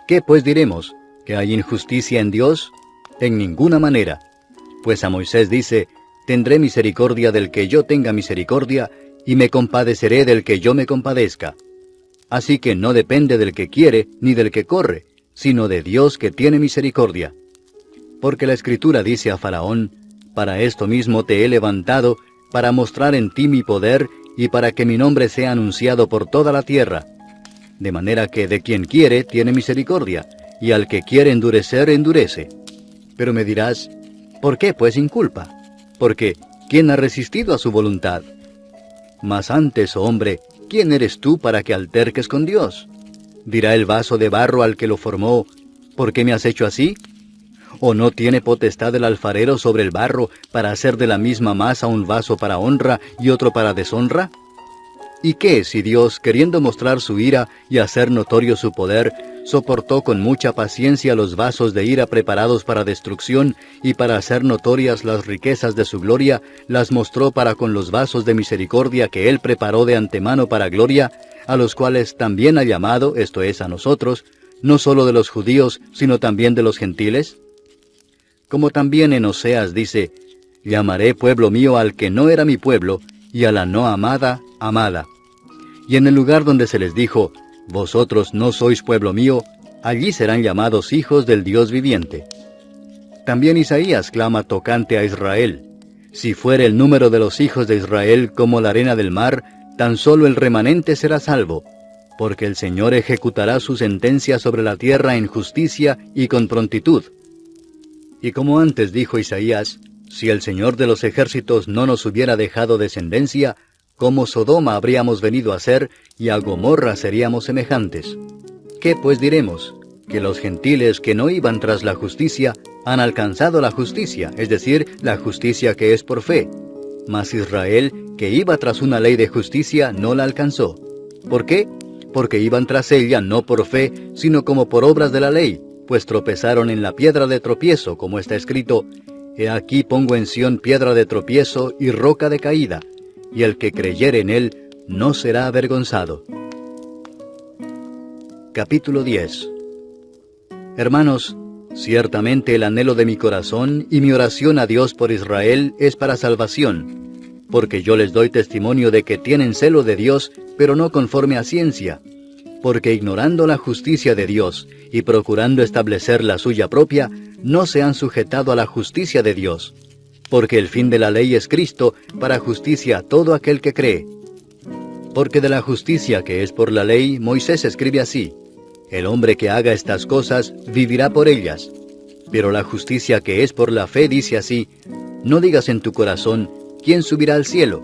¿Qué pues diremos? ¿Que hay injusticia en Dios? En ninguna manera. Pues a Moisés dice: tendré misericordia del que yo tenga misericordia, y me compadeceré del que yo me compadezca. Así que no depende del que quiere, ni del que corre, sino de Dios que tiene misericordia. Porque la Escritura dice a Faraón: para esto mismo te he levantado, para mostrar en ti mi poder, y para que mi nombre sea anunciado por toda la tierra. De manera que de quien quiere tiene misericordia, y al que quiere endurecer, endurece. Pero me dirás: ¿por qué pues inculpa? Porque ¿quién ha resistido a su voluntad? Mas antes, oh hombre, ¿quién eres tú para que alterques con Dios? Dirá el vaso de barro al que lo formó: ¿por qué me has hecho así? ¿O no tiene potestad el alfarero sobre el barro para hacer de la misma masa un vaso para honra y otro para deshonra? ¿Y qué si Dios, queriendo mostrar su ira y hacer notorio su poder, soportó con mucha paciencia los vasos de ira preparados para destrucción, y para hacer notorias las riquezas de su gloria, las mostró para con los vasos de misericordia que Él preparó de antemano para gloria, a los cuales también ha llamado, esto es, a nosotros, no solo de los judíos, sino también de los gentiles? Como también en Oseas dice: llamaré pueblo mío al que no era mi pueblo, y a la no amada, amada. Y en el lugar donde se les dijo: vosotros no sois pueblo mío, allí serán llamados hijos del Dios viviente. También Isaías clama tocante a Israel: si fuere el número de los hijos de Israel como la arena del mar, tan solo el remanente será salvo, porque el Señor ejecutará su sentencia sobre la tierra en justicia y con prontitud. Y como antes dijo Isaías: si el Señor de los ejércitos no nos hubiera dejado descendencia, como Sodoma habríamos venido a ser, y a Gomorra seríamos semejantes. ¿Qué pues diremos? Que los gentiles que no iban tras la justicia han alcanzado la justicia, es decir, la justicia que es por fe. Mas Israel, que iba tras una ley de justicia, no la alcanzó. ¿Por qué? Porque iban tras ella no por fe, sino como por obras de la ley, pues tropezaron en la piedra de tropiezo, como está escrito: he aquí pongo en Sión piedra de tropiezo y roca de caída, y el que creyere en él no será avergonzado. Capítulo 10. Hermanos, ciertamente el anhelo de mi corazón y mi oración a Dios por Israel es para salvación, porque yo les doy testimonio de que tienen celo de Dios, pero no conforme a ciencia, porque ignorando la justicia de Dios y procurando establecer la suya propia, no se han sujetado a la justicia de Dios. Porque el fin de la ley es Cristo, para justicia a todo aquel que cree. Porque de la justicia que es por la ley, Moisés escribe así: el hombre que haga estas cosas vivirá por ellas. Pero la justicia que es por la fe dice así: no digas en tu corazón: ¿quién subirá al cielo?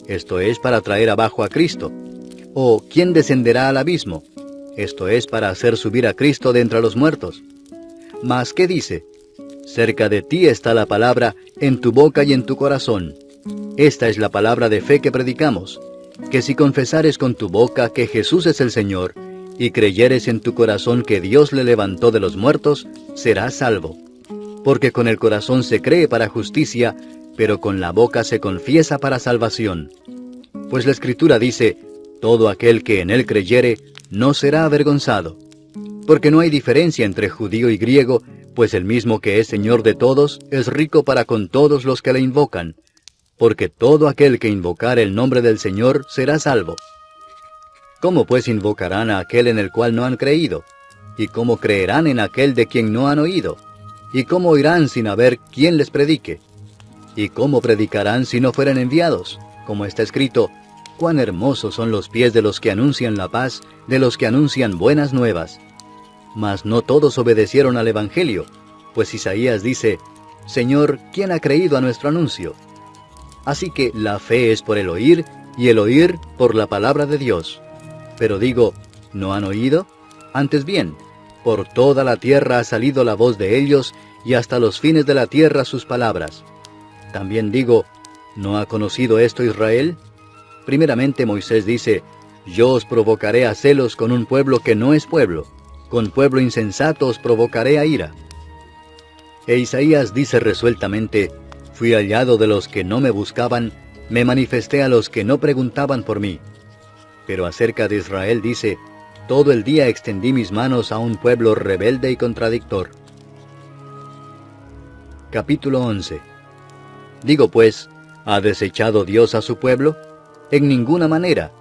Esto es, para traer abajo a Cristo. O ¿quién descenderá al abismo? Esto es, para hacer subir a Cristo de entre los muertos. Mas ¿qué dice? Cerca de ti está la palabra, en tu boca y en tu corazón. Esta es la palabra de fe que predicamos: que si confesares con tu boca que Jesús es el Señor, y creyeres en tu corazón que Dios le levantó de los muertos, serás salvo. Porque con el corazón se cree para justicia, pero con la boca se confiesa para salvación. Pues la Escritura dice, todo aquel que en él creyere, no será avergonzado. Porque no hay diferencia entre judío y griego, pues el mismo que es Señor de todos, es rico para con todos los que le invocan. Porque todo aquel que invocare el nombre del Señor será salvo. ¿Cómo pues invocarán a aquel en el cual no han creído? ¿Y cómo creerán en aquel de quien no han oído? ¿Y cómo oirán sin haber quien les predique? ¿Y cómo predicarán si no fueren enviados? Como está escrito, cuán hermosos son los pies de los que anuncian la paz, de los que anuncian buenas nuevas. Mas no todos obedecieron al Evangelio, pues Isaías dice, Señor, ¿quién ha creído a nuestro anuncio? Así que la fe es por el oír, y el oír por la palabra de Dios. Pero digo, ¿no han oído? Antes bien, por toda la tierra ha salido la voz de ellos, y hasta los fines de la tierra sus palabras. También digo, ¿no ha conocido esto Israel? Primeramente Moisés dice, yo os provocaré a celos con un pueblo que no es pueblo, con pueblo insensato os provocaré a ira. E Isaías dice resueltamente, fui hallado de los que no me buscaban, me manifesté a los que no preguntaban por mí. Pero acerca de Israel dice, todo el día extendí mis manos a un pueblo rebelde y contradictor. Capítulo 11. Digo pues, ¿ha desechado Dios a su pueblo? En ninguna manera,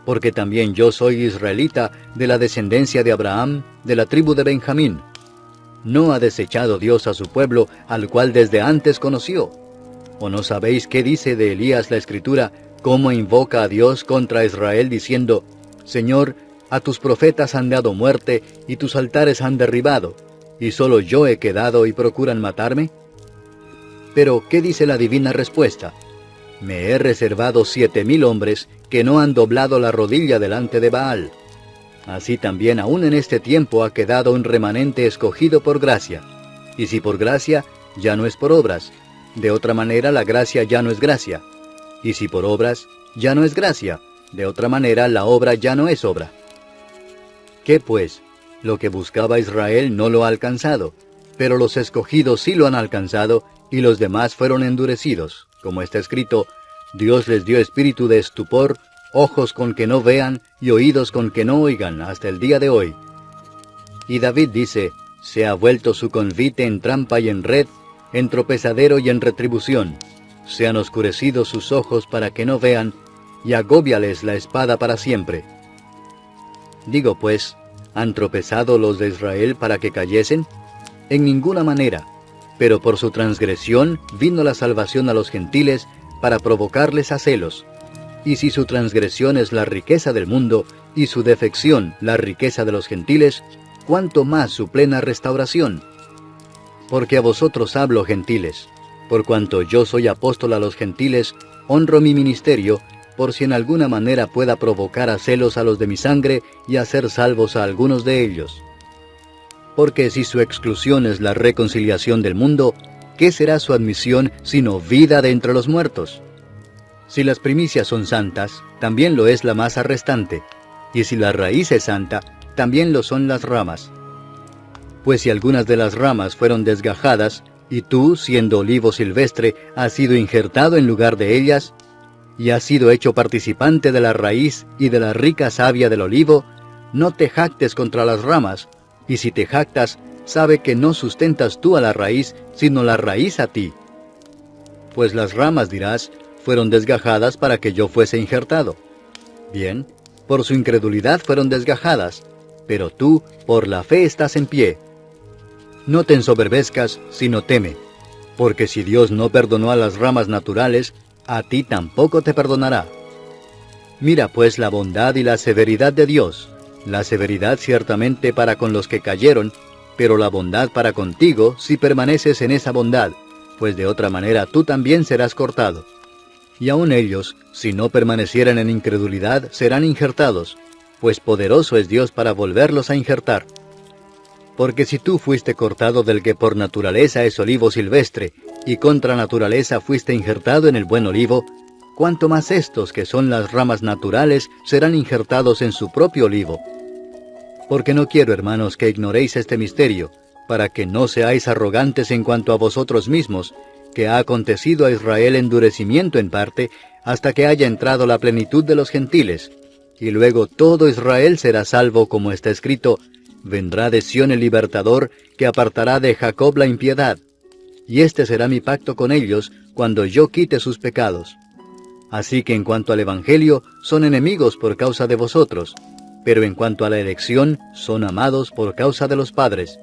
porque también yo soy israelita de la descendencia de Abraham, de la tribu de Benjamín. ¿No ha desechado Dios a su pueblo, al cual desde antes conoció? ¿O no sabéis qué dice de Elías la Escritura, cómo invoca a Dios contra Israel diciendo, Señor, a tus profetas han dado muerte, y tus altares han derribado, y solo yo he quedado y procuran matarme? Pero, ¿qué dice la divina respuesta? Me he reservado 7,000 hombres que no han doblado la rodilla delante de Baal. Así también aún en este tiempo ha quedado un remanente escogido por gracia. Y si por gracia, ya no es por obras. De otra manera la gracia ya no es gracia. Y si por obras, ya no es gracia. De otra manera la obra ya no es obra. ¿Qué pues? Lo que buscaba Israel no lo ha alcanzado, pero los escogidos sí lo han alcanzado, y los demás fueron endurecidos. Como está escrito, Dios les dio espíritu de estupor, ojos con que no vean, y oídos con que no oigan, hasta el día de hoy. Y David dice, se ha vuelto su convite en trampa y en red, en tropezadero y en retribución. Se han oscurecido sus ojos para que no vean, y agóbiales la espada para siempre. Digo pues, ¿han tropezado los de Israel para que cayesen? En ninguna manera. Pero por su transgresión vino la salvación a los gentiles para provocarles a celos. Y si su transgresión es la riqueza del mundo, y su defección la riqueza de los gentiles, ¿cuánto más su plena restauración? Porque a vosotros hablo, gentiles. Por cuanto yo soy apóstol a los gentiles, honro mi ministerio, por si en alguna manera pueda provocar a celos a los de mi sangre, y hacer salvos a algunos de ellos. Porque si su exclusión es la reconciliación del mundo, ¿qué será su admisión sino vida de entre los muertos? Si las primicias son santas, también lo es la masa restante, y si la raíz es santa, también lo son las ramas. Pues si algunas de las ramas fueron desgajadas, y tú, siendo olivo silvestre, has sido injertado en lugar de ellas, y has sido hecho participante de la raíz y de la rica savia del olivo, no te jactes contra las ramas, y si te jactas, sabe que no sustentas tú a la raíz, sino la raíz a ti. Pues las ramas, dirás, fueron desgajadas para que yo fuese injertado. Bien, por su incredulidad fueron desgajadas, pero tú, por la fe estás en pie. No te ensoberbezcas, sino teme, porque si Dios no perdonó a las ramas naturales, a ti tampoco te perdonará. Mira pues la bondad y la severidad de Dios. La severidad ciertamente para con los que cayeron, pero la bondad para contigo si permaneces en esa bondad, pues de otra manera tú también serás cortado. Y aun ellos, si no permanecieran en incredulidad, serán injertados, pues poderoso es Dios para volverlos a injertar. Porque si tú fuiste cortado del que por naturaleza es olivo silvestre, y contra naturaleza fuiste injertado en el buen olivo, cuánto más estos que son las ramas naturales serán injertados en su propio olivo. Porque no quiero, hermanos, que ignoréis este misterio, para que no seáis arrogantes en cuanto a vosotros mismos, que ha acontecido a Israel endurecimiento en parte, hasta que haya entrado la plenitud de los gentiles. Y luego todo Israel será salvo, como está escrito: vendrá de Sión el libertador, que apartará de Jacob la impiedad. Y este será mi pacto con ellos, cuando yo quite sus pecados. Así que en cuanto al Evangelio, son enemigos por causa de vosotros, pero en cuanto a la elección, son amados por causa de los padres.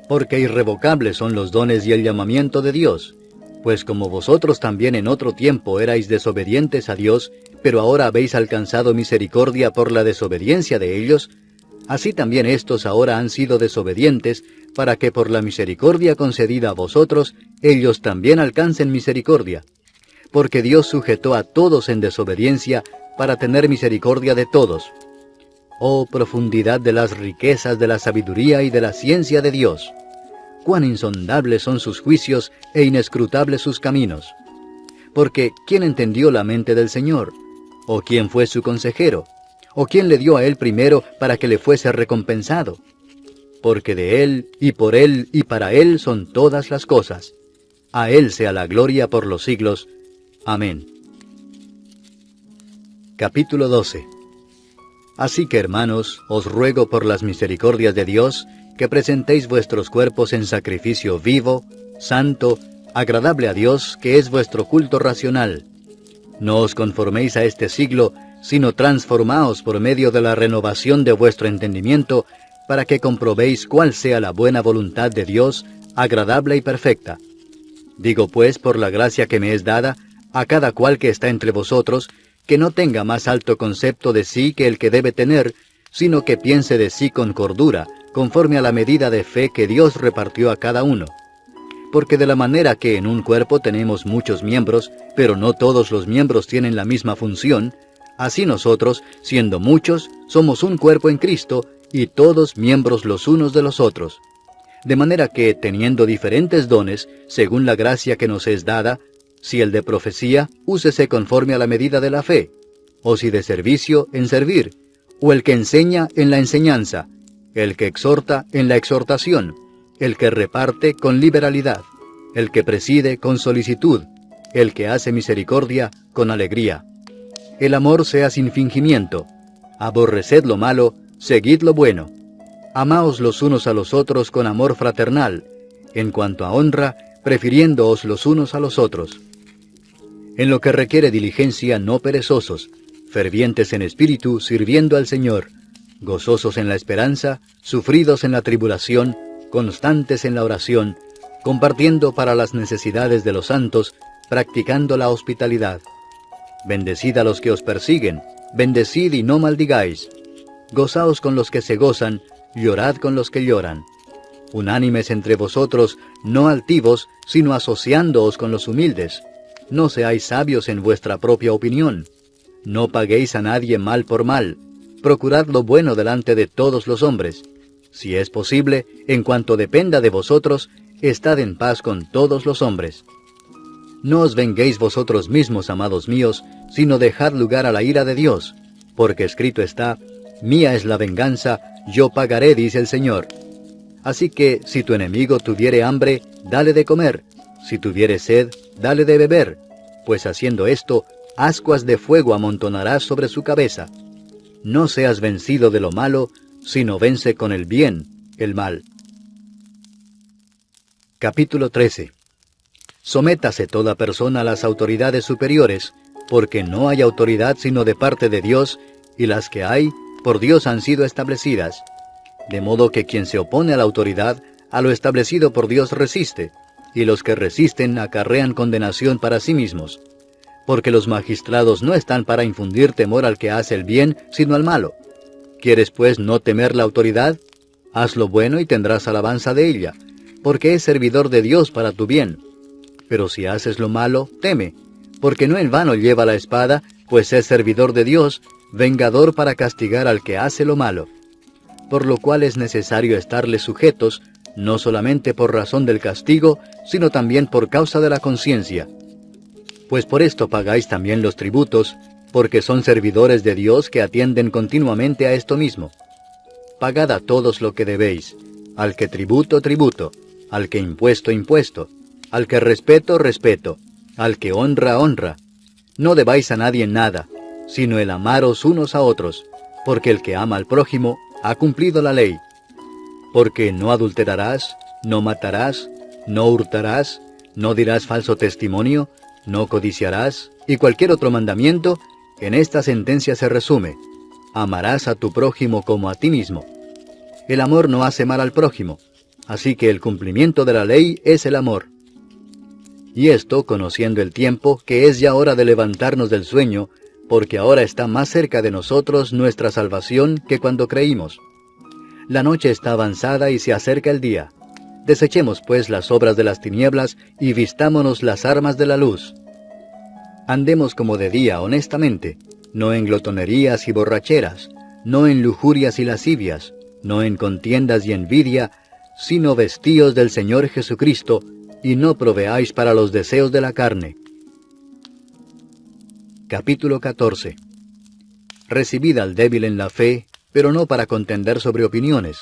Porque irrevocables son los dones y el llamamiento de Dios. Pues como vosotros también en otro tiempo erais desobedientes a Dios, pero ahora habéis alcanzado misericordia por la desobediencia de ellos, así también estos ahora han sido desobedientes, para que por la misericordia concedida a vosotros, ellos también alcancen misericordia. Porque Dios sujetó a todos en desobediencia, para tener misericordia de todos. Oh profundidad de las riquezas de la sabiduría y de la ciencia de Dios. Cuán insondables son sus juicios e inescrutables sus caminos. Porque ¿quién entendió la mente del Señor? ¿O quién fue su consejero? ¿O quién le dio a él primero para que le fuese recompensado? Porque de él, y para él son todas las cosas. A él sea la gloria por los siglos. Amén. Capítulo 12. Así que, hermanos, os ruego por las misericordias de Dios, que presentéis vuestros cuerpos en sacrificio vivo, santo, agradable a Dios, que es vuestro culto racional. No os conforméis a este siglo, sino transformaos por medio de la renovación de vuestro entendimiento, para que comprobéis cuál sea la buena voluntad de Dios, agradable y perfecta. Digo pues, por la gracia que me es dada, a cada cual que está entre vosotros, que no tenga más alto concepto de sí que el que debe tener, sino que piense de sí con cordura, conforme a la medida de fe que Dios repartió a cada uno. Porque de la manera que en un cuerpo tenemos muchos miembros, pero no todos los miembros tienen la misma función, así nosotros, siendo muchos, somos un cuerpo en Cristo, y todos miembros los unos de los otros. De manera que, teniendo diferentes dones, según la gracia que nos es dada, si el de profecía, úsese conforme a la medida de la fe, o si de servicio, en servir, o el que enseña, en la enseñanza, el que exhorta, en la exhortación, el que reparte, con liberalidad, el que preside, con solicitud, el que hace misericordia, con alegría. El amor sea sin fingimiento. Aborreced lo malo, seguid lo bueno. Amaos los unos a los otros con amor fraternal, en cuanto a honra, prefiriéndoos los unos a los otros. En lo que requiere diligencia, no perezosos, fervientes en espíritu, sirviendo al Señor, gozosos en la esperanza, sufridos en la tribulación, constantes en la oración, compartiendo para las necesidades de los santos, practicando la hospitalidad. Bendecid a los que os persiguen, bendecid y no maldigáis. Gozaos con los que se gozan, llorad con los que lloran. Unánimes entre vosotros, no altivos, sino asociándoos con los humildes. No seáis sabios en vuestra propia opinión. No paguéis a nadie mal por mal. Procurad lo bueno delante de todos los hombres. Si es posible, en cuanto dependa de vosotros, estad en paz con todos los hombres. No os venguéis vosotros mismos, amados míos, sino dejad lugar a la ira de Dios, porque escrito está: mía es la venganza, yo pagaré, dice el Señor. Así que, si tu enemigo tuviere hambre, dale de comer; si tuviere sed, dale de beber, pues haciendo esto, ascuas de fuego amontonarás sobre su cabeza. No seas vencido de lo malo, sino vence con el bien el mal. Capítulo 13. Sométase toda persona a las autoridades superiores, porque no hay autoridad sino de parte de Dios, y las que hay, por Dios han sido establecidas. De modo que quien se opone a la autoridad, a lo establecido por Dios resiste, y los que resisten acarrean condenación para sí mismos. Porque los magistrados no están para infundir temor al que hace el bien, sino al malo. ¿Quieres pues no temer la autoridad? Haz lo bueno y tendrás alabanza de ella, porque es servidor de Dios para tu bien. Pero si haces lo malo, teme, porque no en vano lleva la espada, pues es servidor de Dios, vengador para castigar al que hace lo malo. Por lo cual es necesario estarles sujetos, no solamente por razón del castigo, sino también por causa de la conciencia. Pues por esto pagáis también los tributos, porque son servidores de Dios que atienden continuamente a esto mismo. pagad a todos lo que debéis, al que tributo, tributo, al que impuesto, impuesto, al que respeto, respeto, al que honra, honra. No debáis a nadie nada, sino el amaros unos a otros, porque el que ama al prójimo ha cumplido la ley. Porque no adulterarás, no matarás, no hurtarás, no dirás falso testimonio, no codiciarás, y cualquier otro mandamiento, en esta sentencia se resume: amarás a tu prójimo como a ti mismo. El amor no hace mal al prójimo, así que el cumplimiento de la ley es el amor. Y esto, conociendo el tiempo, que es ya hora de levantarnos del sueño, porque ahora está más cerca de nosotros nuestra salvación que cuando creímos. La noche está avanzada y se acerca el día. Desechemos pues las obras de las tinieblas y vistámonos las armas de la luz. Andemos como de día honestamente, no en glotonerías y borracheras, no en lujurias y lascivias, no en contiendas y envidia, sino vestíos del Señor Jesucristo, y no proveáis para los deseos de la carne. Capítulo 14. Recibid al débil en la fe, pero no para contender sobre opiniones,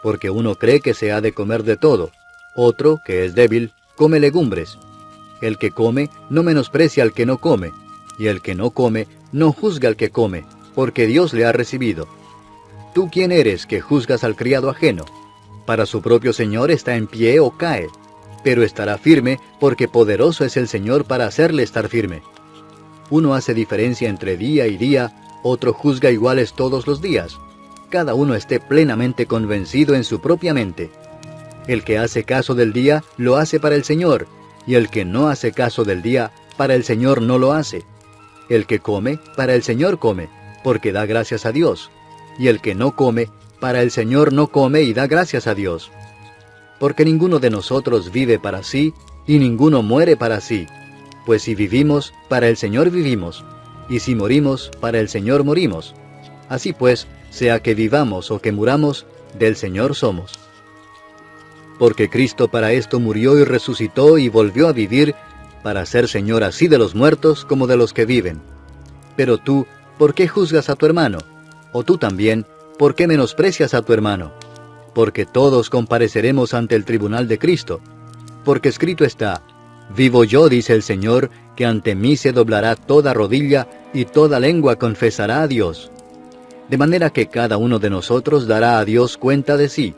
porque uno cree que se ha de comer de todo, otro, que es débil, come legumbres. El que come no menosprecia al que no come, y el que no come no juzga al que come, porque Dios le ha recibido. ¿Tú quién eres que juzgas al criado ajeno? Para su propio Señor está en pie o cae, pero estará firme, porque poderoso es el Señor para hacerle estar firme. Uno hace diferencia entre día y día, otro juzga iguales todos los días. Cada uno esté plenamente convencido en su propia mente. El que hace caso del día, lo hace para el Señor, y el que no hace caso del día, para el Señor no lo hace. El que come, para el Señor come, porque da gracias a Dios. Y el que no come, para el Señor no come y da gracias a Dios. Porque ninguno de nosotros vive para sí, y ninguno muere para sí. Pues si vivimos, para el Señor vivimos, y si morimos, para el Señor morimos. Así pues, sea que vivamos o que muramos, del Señor somos. Porque Cristo para esto murió y resucitó y volvió a vivir, para ser Señor así de los muertos como de los que viven. Pero tú, ¿por qué juzgas a tu hermano? O tú también, ¿por qué menosprecias a tu hermano? Porque todos compareceremos ante el tribunal de Cristo. Porque escrito está: vivo yo, dice el Señor, que ante mí se doblará toda rodilla y toda lengua confesará a Dios. De manera que cada uno de nosotros dará a Dios cuenta de sí.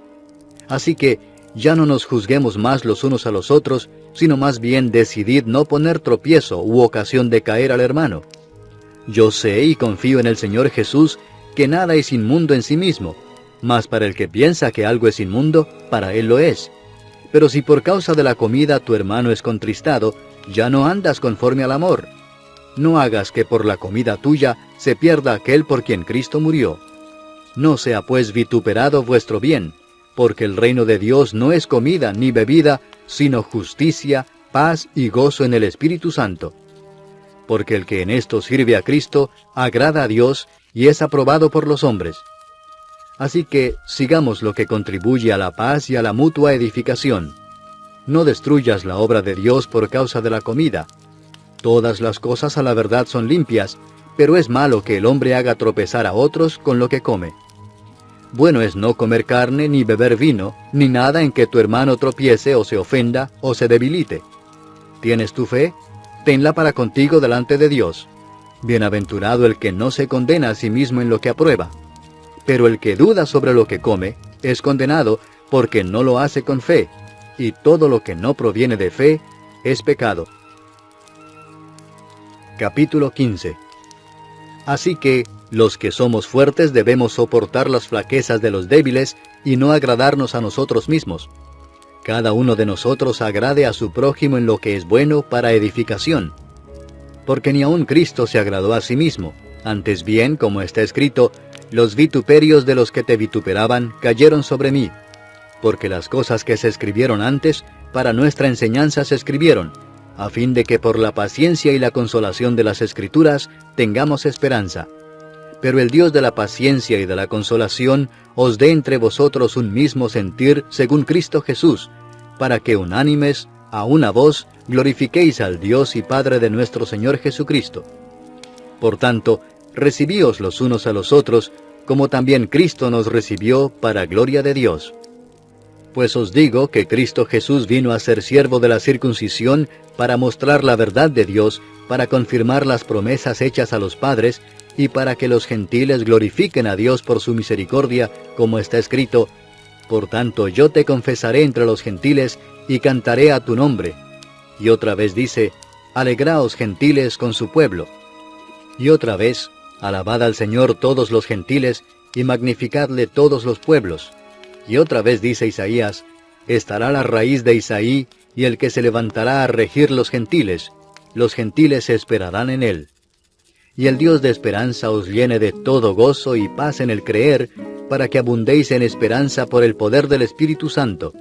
Así que ya no nos juzguemos más los unos a los otros, sino más bien decidid no poner tropiezo u ocasión de caer al hermano. Yo sé y confío en el Señor Jesús que nada es inmundo en sí mismo, mas para el que piensa que algo es inmundo, para él lo es. Pero si por causa de la comida tu hermano es contristado, ya no andas conforme al amor. No hagas que por la comida tuya se pierda aquel por quien Cristo murió. No sea pues vituperado vuestro bien, porque el reino de Dios no es comida ni bebida, sino justicia, paz y gozo en el Espíritu Santo. Porque el que en esto sirve a Cristo, agrada a Dios y es aprobado por los hombres. Así que sigamos lo que contribuye a la paz y a la mutua edificación. No destruyas la obra de Dios por causa de la comida. Todas las cosas a la verdad son limpias, pero es malo que el hombre haga tropezar a otros con lo que come. Bueno es no comer carne, ni beber vino, ni nada en que tu hermano tropiece o se ofenda o se debilite. ¿Tienes tu fe? Tenla para contigo delante de Dios. Bienaventurado el que no se condena a sí mismo en lo que aprueba. Pero el que duda sobre lo que come, es condenado porque no lo hace con fe, y todo lo que no proviene de fe, es pecado. Capítulo 15. Así que, los que somos fuertes debemos soportar las flaquezas de los débiles, y no agradarnos a nosotros mismos. Cada uno de nosotros agrade a su prójimo en lo que es bueno para edificación. Porque ni aun Cristo se agradó a sí mismo, antes bien, como está escrito, los vituperios de los que te vituperaban cayeron sobre mí. Porque las cosas que se escribieron antes, para nuestra enseñanza se escribieron, a fin de que por la paciencia y la consolación de las Escrituras tengamos esperanza. Pero el Dios de la paciencia y de la consolación os dé entre vosotros un mismo sentir según Cristo Jesús, para que unánimes, a una voz, glorifiquéis al Dios y Padre de nuestro Señor Jesucristo. Por tanto, recibíos los unos a los otros, como también Cristo nos recibió para gloria de Dios. Pues os digo que Cristo Jesús vino a ser siervo de la circuncisión para mostrar la verdad de Dios, para confirmar las promesas hechas a los padres, y para que los gentiles glorifiquen a Dios por su misericordia, como está escrito: Por tanto yo te confesaré entre los gentiles, y cantaré a tu nombre. Y otra vez dice: Alegraos gentiles con su pueblo. Y otra vez: Alabad al Señor todos los gentiles, y magnificadle todos los pueblos. Y otra vez dice Isaías: Estará la raíz de Isaí, y el que se levantará a regir los gentiles esperarán en él. Y el Dios de esperanza os llene de todo gozo y paz en el creer, para que abundéis en esperanza por el poder del Espíritu Santo.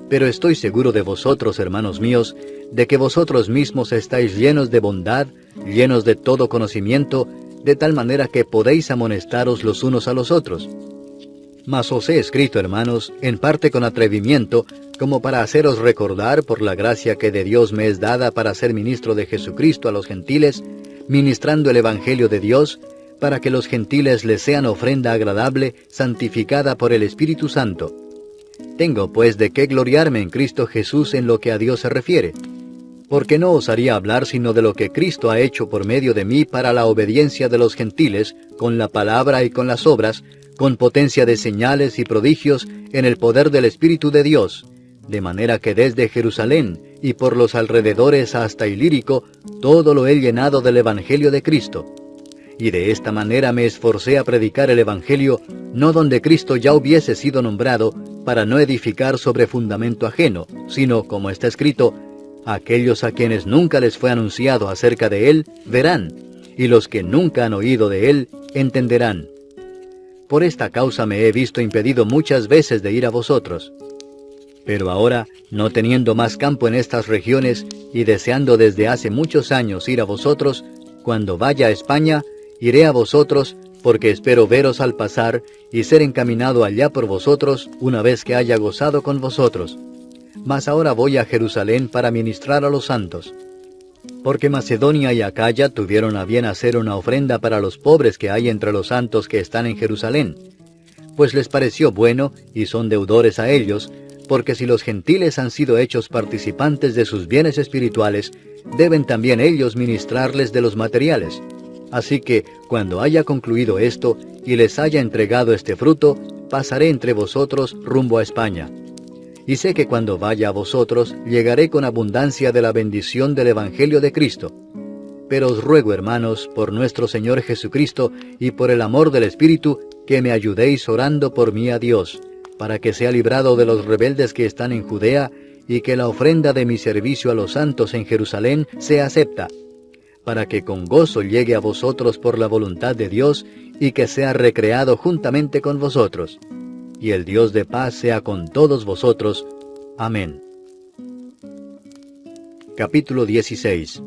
Pero estoy seguro de vosotros, hermanos míos, de que vosotros mismos estáis llenos de bondad, llenos de todo conocimiento, de tal manera que podéis amonestaros los unos a los otros. Mas os he escrito, hermanos, en parte con atrevimiento, como para haceros recordar por la gracia que de Dios me es dada para ser ministro de Jesucristo a los gentiles, ministrando el Evangelio de Dios, para que los gentiles les sean ofrenda agradable, santificada por el Espíritu Santo. Tengo pues de qué gloriarme en Cristo Jesús en lo que a Dios se refiere, porque no os haría hablar sino de lo que Cristo ha hecho por medio de mí para la obediencia de los gentiles, con la palabra y con las obras, con potencia de señales y prodigios en el poder del Espíritu de Dios, de manera que desde Jerusalén y por los alrededores hasta Ilírico, todo lo he llenado del Evangelio de Cristo. Y de esta manera me esforcé a predicar el Evangelio, no donde Cristo ya hubiese sido nombrado, para no edificar sobre fundamento ajeno, sino, como está escrito: aquellos a quienes nunca les fue anunciado acerca de él, verán, y los que nunca han oído de él, entenderán. Por esta causa me he visto impedido muchas veces de ir a vosotros. Pero ahora, no teniendo más campo en estas regiones, y deseando desde hace muchos años ir a vosotros, cuando vaya a España, iré a vosotros, porque espero veros al pasar, y ser encaminado allá por vosotros, una vez que haya gozado con vosotros. Mas ahora voy a Jerusalén para ministrar a los santos. Porque Macedonia y Acaya tuvieron a bien hacer una ofrenda para los pobres que hay entre los santos que están en Jerusalén. Pues les pareció bueno, y son deudores a ellos, porque si los gentiles han sido hechos participantes de sus bienes espirituales, deben también ellos ministrarles de los materiales. Así que, cuando haya concluido esto, y les haya entregado este fruto, pasaré entre vosotros rumbo a España. Y sé que cuando vaya a vosotros, llegaré con abundancia de la bendición del Evangelio de Cristo. Pero os ruego, hermanos, por nuestro Señor Jesucristo, y por el amor del Espíritu, que me ayudéis orando por mí a Dios, para que sea librado de los rebeldes que están en Judea, y que la ofrenda de mi servicio a los santos en Jerusalén sea acepta, para que con gozo llegue a vosotros por la voluntad de Dios, y que sea recreado juntamente con vosotros. Y el Dios de paz sea con todos vosotros. Amén. Capítulo 16.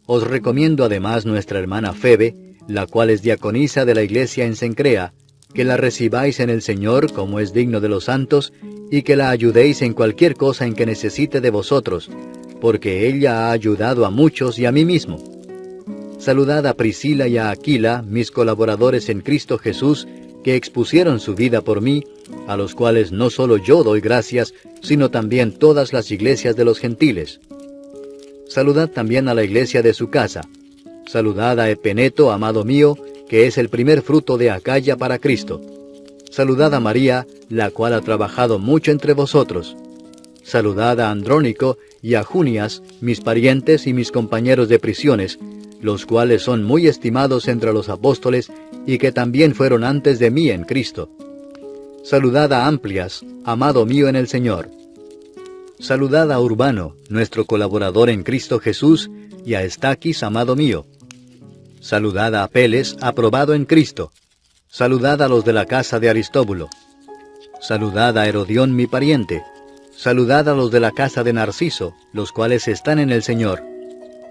Os recomiendo además nuestra hermana Febe, la cual es diaconisa de la iglesia en Cencrea, que la recibáis en el Señor como es digno de los santos, y que la ayudéis en cualquier cosa en que necesite de vosotros, porque ella ha ayudado a muchos y a mí mismo. Saludad a Priscila y a Aquila, mis colaboradores en Cristo Jesús, que expusieron su vida por mí, a los cuales no solo yo doy gracias, sino también todas las iglesias de los gentiles. Saludad también a la iglesia de su casa. Saludad a Epeneto, amado mío, que es el primer fruto de Acaya para Cristo. Saludad a María, la cual ha trabajado mucho entre vosotros. Saludad a Andrónico y a Junias, mis parientes y mis compañeros de prisiones, los cuales son muy estimados entre los apóstoles, y que también fueron antes de mí en Cristo. Saludad a Amplias, amado mío en el Señor. Saludad a Urbano, nuestro colaborador en Cristo Jesús, y a Estaquis, amado mío. Saludad a Apeles, aprobado en Cristo. Saludad a los de la casa de Aristóbulo. Saludad a Herodión, mi pariente. Saludad a los de la casa de Narciso, los cuales están en el Señor.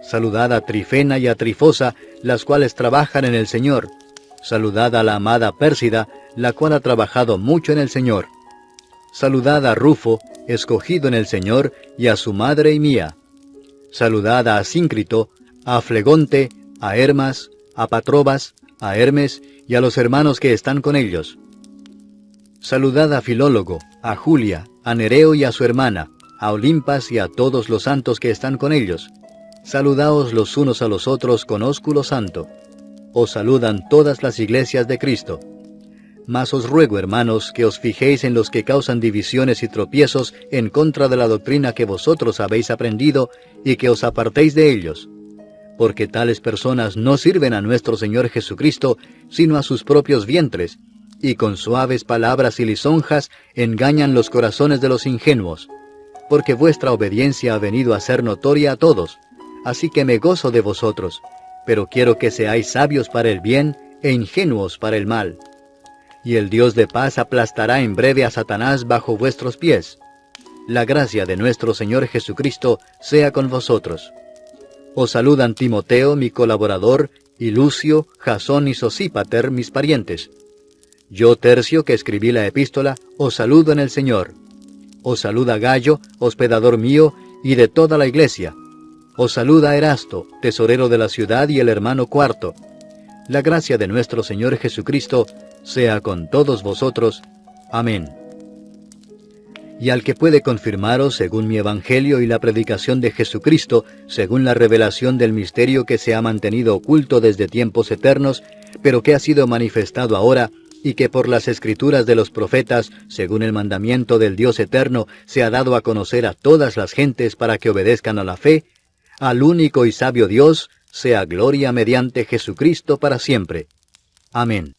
Saludad a Trifena y a Trifosa, las cuales trabajan en el Señor. Saludad a la amada Pérsida, la cual ha trabajado mucho en el Señor. Saludad a Rufo, escogido en el Señor, y a su madre y mía. Saludad a Asíncrito, a Flegonte, a Hermas, a Patrobas, a Hermes y a los hermanos que están con ellos. Saludad a Filólogo, a Julia, a Nereo y a su hermana, a Olimpas y a todos los santos que están con ellos. Saludaos los unos a los otros con ósculo santo. Os saludan todas las iglesias de Cristo. Mas os ruego, hermanos, que os fijéis en los que causan divisiones y tropiezos en contra de la doctrina que vosotros habéis aprendido, y que os apartéis de ellos. Porque tales personas no sirven a nuestro Señor Jesucristo, sino a sus propios vientres, y con suaves palabras y lisonjas engañan los corazones de los ingenuos. Porque vuestra obediencia ha venido a ser notoria a todos, así que me gozo de vosotros, pero quiero que seáis sabios para el bien e ingenuos para el mal. Y el Dios de paz aplastará en breve a Satanás bajo vuestros pies. La gracia de nuestro Señor Jesucristo sea con vosotros. Os saludan Timoteo, mi colaborador, y Lucio, Jasón y Sosípater, mis parientes. Yo, Tercio, que escribí la epístola, os saludo en el Señor. Os saluda Gallo, hospedador mío, y de toda la iglesia. Os saluda Erasto, tesorero de la ciudad, y el hermano Cuarto. La gracia de nuestro Señor Jesucristo sea con todos vosotros. Amén. Y al que puede confirmaros según mi evangelio y la predicación de Jesucristo, según la revelación del misterio que se ha mantenido oculto desde tiempos eternos, pero que ha sido manifestado ahora, y que por las escrituras de los profetas, según el mandamiento del Dios eterno, se ha dado a conocer a todas las gentes para que obedezcan a la fe, al único y sabio Dios, sea gloria mediante Jesucristo para siempre. Amén.